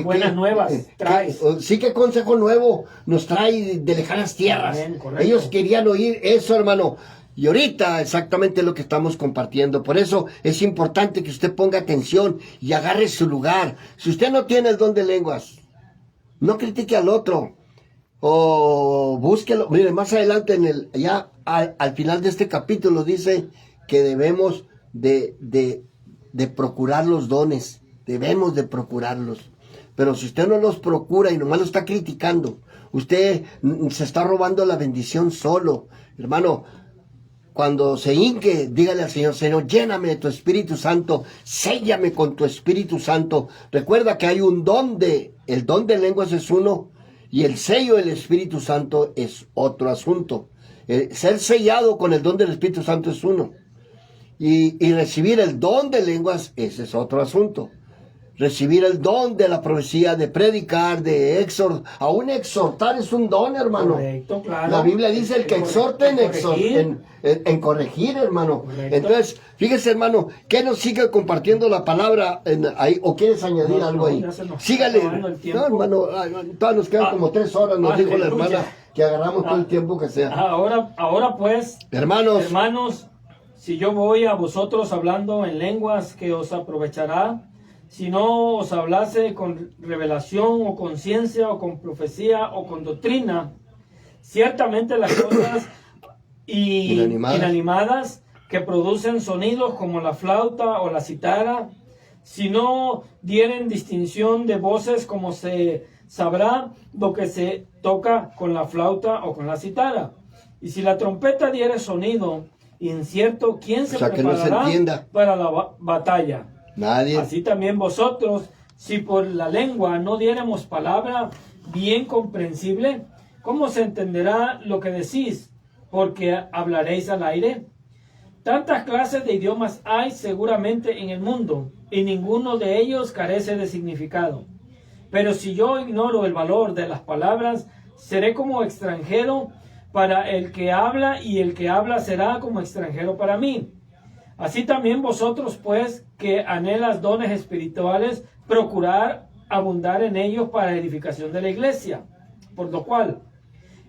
Speaker 1: buenas nuevas traes.
Speaker 2: Sí, qué consejo nuevo nos trae de lejanas tierras.
Speaker 1: Bien,
Speaker 2: ellos querían oír eso, hermano. Y ahorita exactamente lo que estamos compartiendo. Por eso es importante que usted ponga atención y agarre su lugar. Si usted no tiene el don de lenguas, no critique al otro. O búsquelo. Mire, más adelante al final de este capítulo dice que debemos de procurar los dones. Debemos de procurarlos. Pero si usted no los procura y nomás lo está criticando, usted se está robando la bendición solo. Hermano, cuando se hinque, dígale al Señor, Señor, lléname de tu Espíritu Santo, séllame con tu Espíritu Santo. Recuerda que hay un don el don de lenguas es uno, y el sello del Espíritu Santo es otro asunto. Ser sellado con el don del Espíritu Santo es uno. Y recibir el don de lenguas, ese es otro asunto. Recibir el don de la profecía, de predicar, de exhortar. Aún exhortar es un don, hermano.
Speaker 1: Correcto, claro.
Speaker 2: La Biblia dice el que exhorta en corregir, hermano. Correcto. Entonces, fíjese, hermano, que nos sigue compartiendo la palabra ahí, o quieres añadir algo ahí. Sígale. No, hermano, todavía nos quedan como 3 horas, nos dijo la hermana, que agarramos todo el tiempo que sea.
Speaker 1: Ahora pues,
Speaker 2: hermanos,
Speaker 1: si yo voy a vosotros hablando en lenguas, ¿qué os aprovechará? Si no os hablase con revelación o con ciencia o con profecía o con doctrina, ciertamente las cosas inanimadas que producen sonidos como la flauta o la cítara, si no dieren distinción de voces, como se sabrá lo que se toca con la flauta o con la cítara. Y si la trompeta diere sonido incierto, ¿quién se preparará para la batalla?
Speaker 2: Nadie.
Speaker 1: Así también vosotros, si por la lengua no diéramos palabra bien comprensible, ¿cómo se entenderá lo que decís? Porque hablaréis al aire. Tantas clases de idiomas hay seguramente en el mundo, y ninguno de ellos carece de significado. Pero si yo ignoro el valor de las palabras, seré como extranjero para el que habla, y el que habla será como extranjero para mí. Así también vosotros, pues, que anhelas dones espirituales, procurar abundar en ellos para edificación de la iglesia. Por lo cual,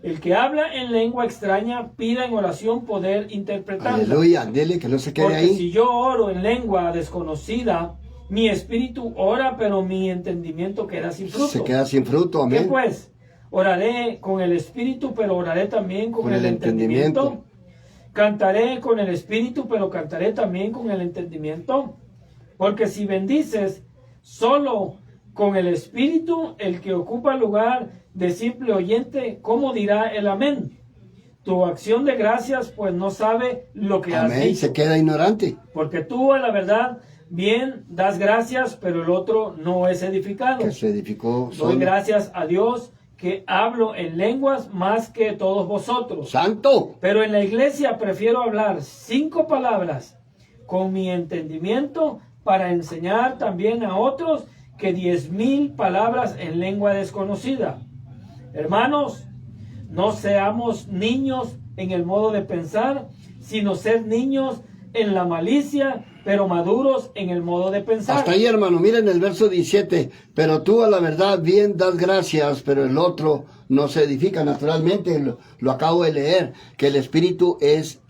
Speaker 1: el que habla en lengua extraña, pida en oración poder interpretarla.
Speaker 2: Aleluya, dele, que no se quede
Speaker 1: porque
Speaker 2: ahí.
Speaker 1: Si yo oro en lengua desconocida, mi espíritu ora, pero mi entendimiento queda sin fruto.
Speaker 2: Se queda sin fruto, amén.
Speaker 1: ¿Qué pues? Oraré con el espíritu, pero oraré también con el entendimiento. Cantaré con el espíritu, pero cantaré también con el entendimiento. Porque si bendices solo con el espíritu, el que ocupa el lugar de simple oyente, ¿cómo dirá el amén? Tu acción de gracias, pues no sabe lo que has dicho.
Speaker 2: Se queda ignorante.
Speaker 1: Porque tú, a la verdad, bien das gracias, pero el otro no es edificado.
Speaker 2: Que se edificó solo.
Speaker 1: Doy gracias a Dios que hablo en lenguas más que todos vosotros.
Speaker 2: ¡Santo!
Speaker 1: Pero en la iglesia prefiero hablar 5 palabras con mi entendimiento para enseñar también a otros que 10,000 palabras en lengua desconocida. Hermanos, no seamos niños en el modo de pensar, sino ser niños en la malicia, pero maduros en el modo de pensar.
Speaker 2: Hasta ahí, hermano, miren el verso 17. Pero tú a la verdad bien das gracias, pero el otro no se edifica. Naturalmente, lo acabo de leer, que el espíritu es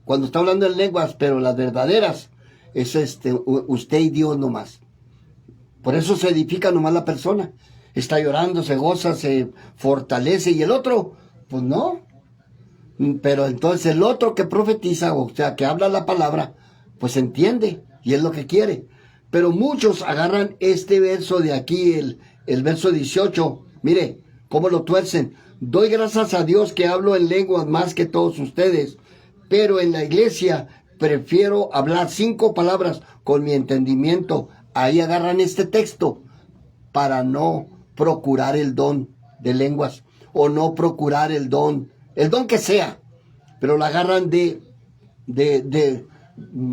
Speaker 2: cuando está hablando en lenguas, pero las verdaderas, es usted y Dios nomás. Por eso se edifica nomás la persona. Está llorando, se goza, se fortalece, y el otro, pues no. Pero entonces el otro que profetiza, o sea, que habla la palabra, pues entiende, y es lo que quiere. Pero muchos agarran este verso de aquí, el verso 18, mire, cómo lo tuercen. Doy gracias a Dios que hablo en lenguas más que todos ustedes, pero en la iglesia prefiero hablar 5 palabras con mi entendimiento. Ahí agarran este texto para no procurar el don de lenguas, o no procurar el don que sea, pero la agarran de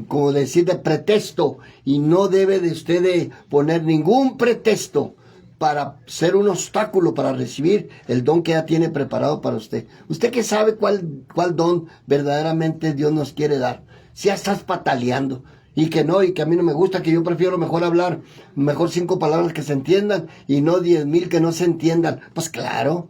Speaker 2: como decir, de pretexto, y no debe de usted de poner ningún pretexto para ser un obstáculo para recibir el don que ya tiene preparado para usted. Usted que sabe cuál don verdaderamente Dios nos quiere dar. Si ya estás pataleando y que no, y que a mí no me gusta, que yo prefiero mejor hablar, mejor 5 palabras que se entiendan y no 10,000 que no se entiendan. Pues claro.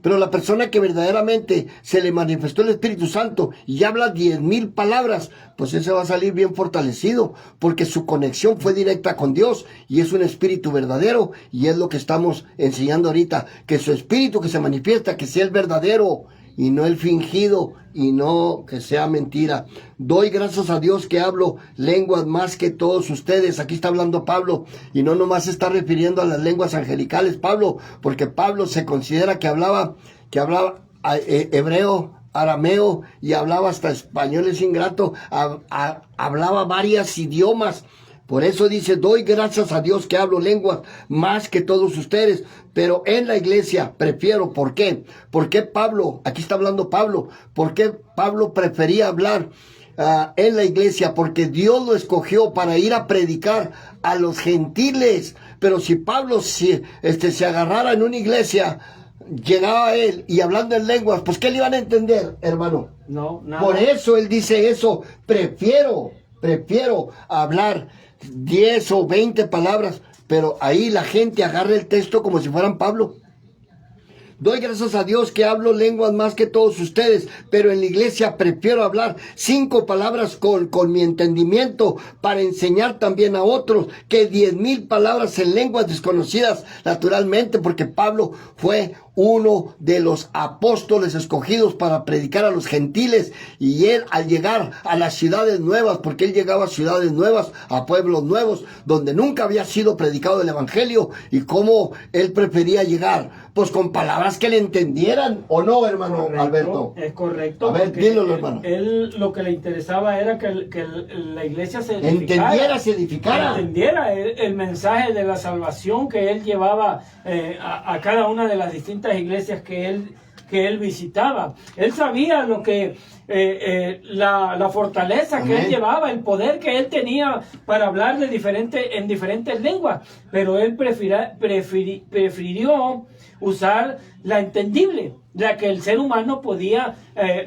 Speaker 2: Pero la persona que verdaderamente se le manifestó el Espíritu Santo y habla 10,000 palabras, pues ese va a salir bien fortalecido, porque su conexión fue directa con Dios y es un espíritu verdadero, y es lo que estamos enseñando ahorita, que su espíritu que se manifiesta, que sea el verdadero y no el fingido, y no que sea mentira. Doy gracias a Dios que hablo lenguas más que todos ustedes. Aquí está hablando Pablo, y no nomás se está refiriendo a las lenguas angelicales, Pablo, porque Pablo se considera que hablaba hebreo, arameo, y hablaba hasta español, es ingrato, hablaba varios idiomas. Por eso dice, doy gracias a Dios que hablo lenguas más que todos ustedes, pero en la iglesia prefiero. ¿Por qué? ¿Por qué Pablo, aquí está hablando Pablo, por qué Pablo prefería hablar en la iglesia? Porque Dios lo escogió para ir a predicar a los gentiles. Pero si Pablo se agarrara en una iglesia, llegaba él y hablando en lenguas, pues ¿qué le iban a entender, hermano?
Speaker 1: No, nada.
Speaker 2: Por eso él dice eso, prefiero hablar 10 o 20 palabras, pero ahí la gente agarra el texto como si fueran Pablo. Doy gracias a Dios que hablo lenguas más que todos ustedes, pero en la iglesia prefiero hablar 5 palabras con mi entendimiento para enseñar también a otros, que 10,000 palabras en lenguas desconocidas, naturalmente, porque Pablo fue uno de los apóstoles escogidos para predicar a los gentiles, y él al llegar a las ciudades nuevas, porque él llegaba a ciudades nuevas, a pueblos nuevos, donde nunca había sido predicado el evangelio, y cómo él prefería llegar, pues con palabras que le entendieran, ¿o no, hermano?
Speaker 1: Correcto,
Speaker 2: Alberto?
Speaker 1: es correcto.
Speaker 2: A ver, dilo, hermano.
Speaker 1: Él lo que le interesaba era que la iglesia se edificara. Entendiera el mensaje de la salvación que él llevaba a cada una de las distintas iglesias que él visitaba. Él sabía lo que la fortaleza que él llevaba, el poder que él tenía para hablar en diferentes lenguas, pero él prefirió usar la entendible, la que el ser humano podía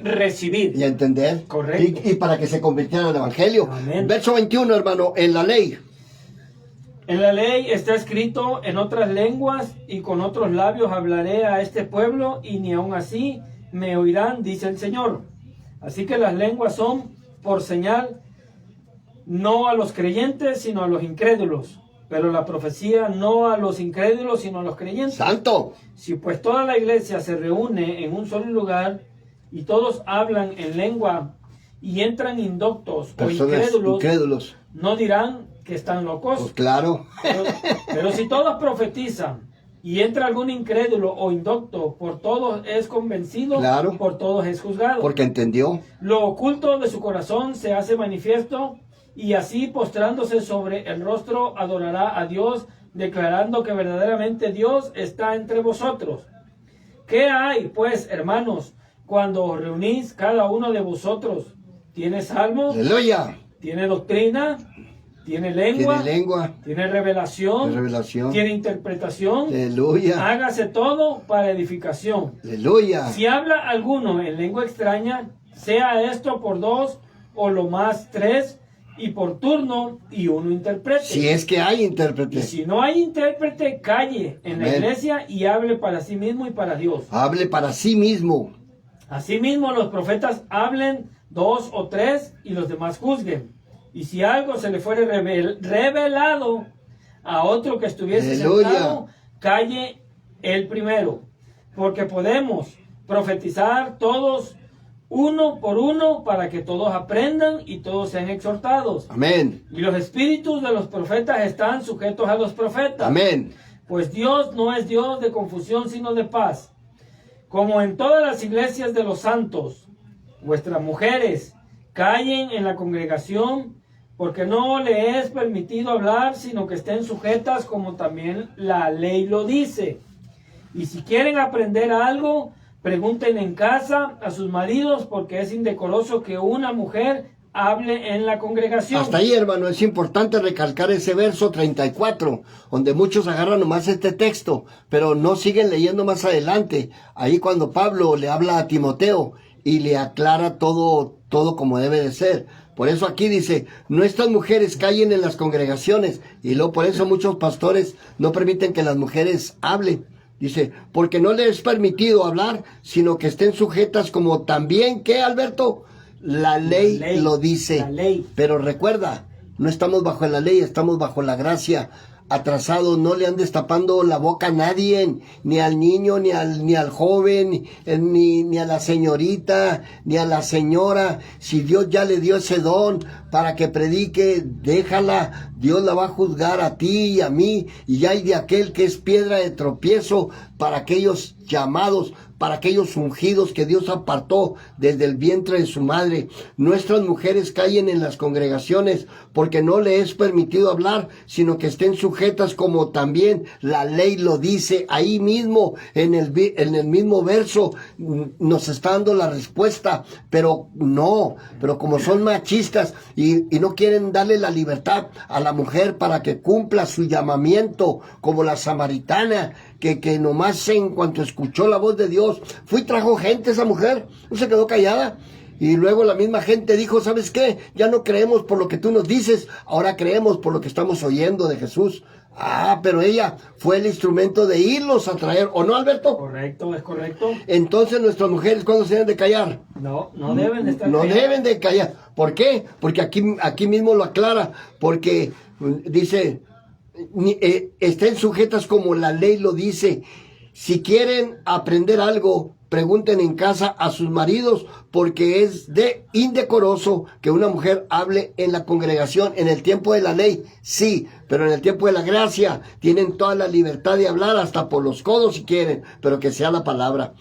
Speaker 1: recibir
Speaker 2: y entender.
Speaker 1: Correcto.
Speaker 2: Y para que se convirtiera en el evangelio.
Speaker 1: Amén.
Speaker 2: Verso 21, hermano, en la ley
Speaker 1: está escrito: en otras lenguas y con otros labios hablaré a este pueblo, y ni aun así me oirán, dice el Señor. Así que las lenguas son por señal, no a los creyentes, sino a los incrédulos. Pero la profecía no a los incrédulos, sino a los creyentes.
Speaker 2: ¡Santo!
Speaker 1: Si pues toda la iglesia se reúne en un solo lugar y todos hablan en lengua y entran indoctos o incrédulos, no dirán que están locos.
Speaker 2: Pues claro.
Speaker 1: Pero si todos profetizan y entra algún incrédulo o indocto, por todos es convencido,
Speaker 2: claro,
Speaker 1: por todos es juzgado.
Speaker 2: Porque entendió.
Speaker 1: Lo oculto de su corazón se hace manifiesto, y así postrándose sobre el rostro adorará a Dios, declarando que verdaderamente Dios está entre vosotros. ¿Qué hay, pues, hermanos, cuando os reunís cada uno de vosotros? ¿Tiene salmos?
Speaker 2: ¡Aleluya!
Speaker 1: ¿Tiene doctrina? ¿Tiene lengua? ¿Tiene revelación? ¿Tiene interpretación?
Speaker 2: ¡Aleluya!
Speaker 1: Hágase todo para edificación.
Speaker 2: ¡Aleluya!
Speaker 1: Si habla alguno en lengua extraña, sea esto por 2 o lo más 3, y por turno, y uno interprete.
Speaker 2: Si es que hay intérprete.
Speaker 1: Y si no hay intérprete, calle en la iglesia y hable para sí mismo y para Dios.
Speaker 2: Hable para sí mismo.
Speaker 1: Asimismo, los profetas hablen 2 o 3 y los demás juzguen. Y si algo se le fuere revelado a otro que estuviese sentado, calle el primero. Porque podemos profetizar todos uno por uno, para que todos aprendan y todos sean exhortados.
Speaker 2: Amén.
Speaker 1: Y los espíritus de los profetas están sujetos a los profetas.
Speaker 2: Amén.
Speaker 1: Pues Dios no es Dios de confusión, sino de paz. Como en todas las iglesias de los santos, vuestras mujeres callen en la congregación, porque no le es permitido hablar, sino que estén sujetas, como también la ley lo dice. Y si quieren aprender algo, pregunten en casa a sus maridos, porque es indecoroso que una mujer hable en la congregación.
Speaker 2: Hasta ahí, hermano, es importante recalcar ese verso 34, donde muchos agarran nomás este texto, pero no siguen leyendo más adelante. Ahí cuando Pablo le habla a Timoteo y le aclara todo como debe de ser. Por eso aquí dice, nuestras mujeres callen en las congregaciones, y luego por eso muchos pastores no permiten que las mujeres hablen. Dice, porque no les es permitido hablar, sino que estén sujetas como también, ¿qué, Alberto? La ley lo dice.
Speaker 1: La ley.
Speaker 2: Pero recuerda, no estamos bajo la ley, estamos bajo la gracia. Atrasados, no le andes tapando la boca a nadie, ni al niño, ni al joven, ni a la señorita, ni a la señora. Si Dios ya le dio ese don para que predique, déjala. Dios la va a juzgar a ti y a mí, y hay de aquel que es piedra de tropiezo para aquellos llamados, para aquellos ungidos que Dios apartó desde el vientre de su madre. Nuestras mujeres callen en las congregaciones porque no le es permitido hablar, sino que estén sujetas como también la ley lo dice. Ahí mismo, en el mismo verso, nos está dando la respuesta, pero como son machistas y no quieren darle la libertad a la mujer para que cumpla su llamamiento, como la samaritana, que nomás en cuanto escuchó la voz de Dios, fue y trajo gente esa mujer, no se quedó callada. Y luego la misma gente dijo, ¿sabes qué? Ya no creemos por lo que tú nos dices, ahora creemos por lo que estamos oyendo de Jesús. Ah, pero ella fue el instrumento de irlos a traer, ¿o no, Alberto?
Speaker 1: Correcto, es correcto.
Speaker 2: Entonces nuestras mujeres, ¿cuándo se deben de callar?
Speaker 1: No deben de estar
Speaker 2: No
Speaker 1: calladas.
Speaker 2: deben de callar. ¿Por qué? Porque aquí mismo lo aclara, porque dice, estén sujetas como la ley lo dice. Si quieren aprender algo, pregunten en casa a sus maridos, porque es de indecoroso que una mujer hable en la congregación. En el tiempo de la ley, sí, pero en el tiempo de la gracia tienen toda la libertad de hablar, hasta por los codos si quieren, pero que sea la palabra.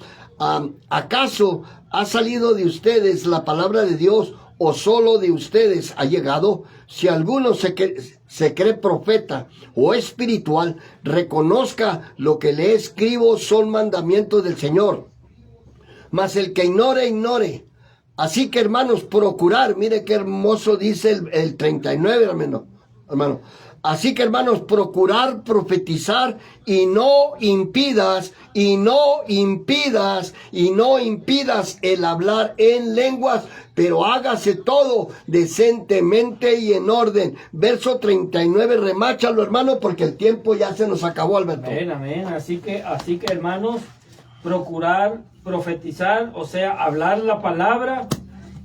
Speaker 2: ¿Acaso ha salido de ustedes la palabra de Dios, o solo de ustedes ha llegado? Si alguno se cree profeta o espiritual, reconozca lo que le escribo son mandamientos del Señor. Mas el que ignore. Así que, hermanos, procurar, mire qué hermoso dice el 39, hermano. Así que, hermanos, procurar profetizar, y no impidas el hablar en lenguas, pero hágase todo decentemente y en orden. Verso 39, remáchalo, hermano, porque el tiempo ya se nos acabó, Alberto.
Speaker 1: Amén. Así que, hermanos, procurar profetizar, o sea, hablar la palabra,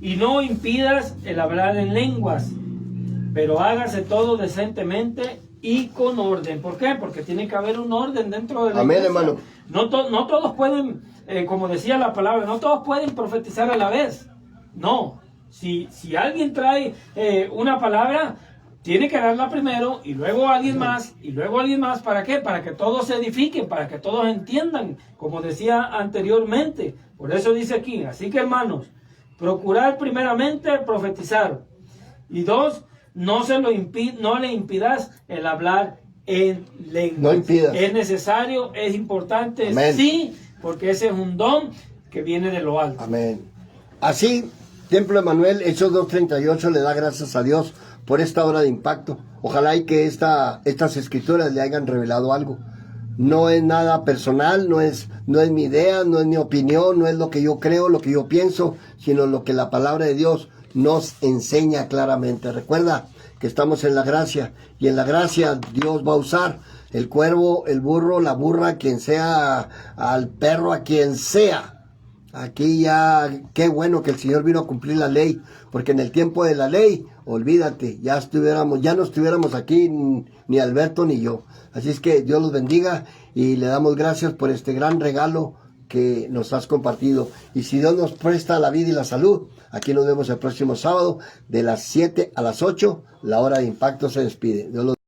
Speaker 1: y no impidas el hablar en lenguas, pero hágase todo decentemente y con orden. ¿Por qué? Porque tiene que haber un orden dentro de la iglesia.
Speaker 2: Hermano.
Speaker 1: No todos pueden, como decía la palabra, no todos pueden profetizar a la vez. No. Si alguien trae una palabra, tiene que darla primero, y luego alguien más, y luego alguien más. ¿Para qué? Para que todos se edifiquen, para que todos entiendan, como decía anteriormente. Por eso dice aquí, así que, hermanos, procurar primeramente profetizar. Y 2, no le impidas el hablar en lenguas.
Speaker 2: No impidas.
Speaker 1: Es necesario, es importante,
Speaker 2: Amén.
Speaker 1: Sí, porque ese es un don que viene de lo alto.
Speaker 2: Amén. Así, Templo Emanuel, Hechos 2:38, le da gracias a Dios por esta hora de impacto. Ojalá y que estas escrituras le hayan revelado algo. No es nada personal, no es mi idea, no es mi opinión, no es lo que yo creo, lo que yo pienso, sino lo que la palabra de Dios nos enseña claramente. Recuerda que estamos en la gracia, y en la gracia Dios va a usar el cuervo, el burro, la burra, quien sea, al perro, a quien sea. Aquí ya, qué bueno que el Señor vino a cumplir la ley, porque en el tiempo de la ley, olvídate, ya no estuviéramos aquí ni Alberto ni yo. Así es que Dios los bendiga, y le damos gracias por este gran regalo que nos has compartido. Y si Dios nos presta la vida y la salud, aquí nos vemos el próximo sábado de las 7 a las 8. La hora de impacto se despide. Dios los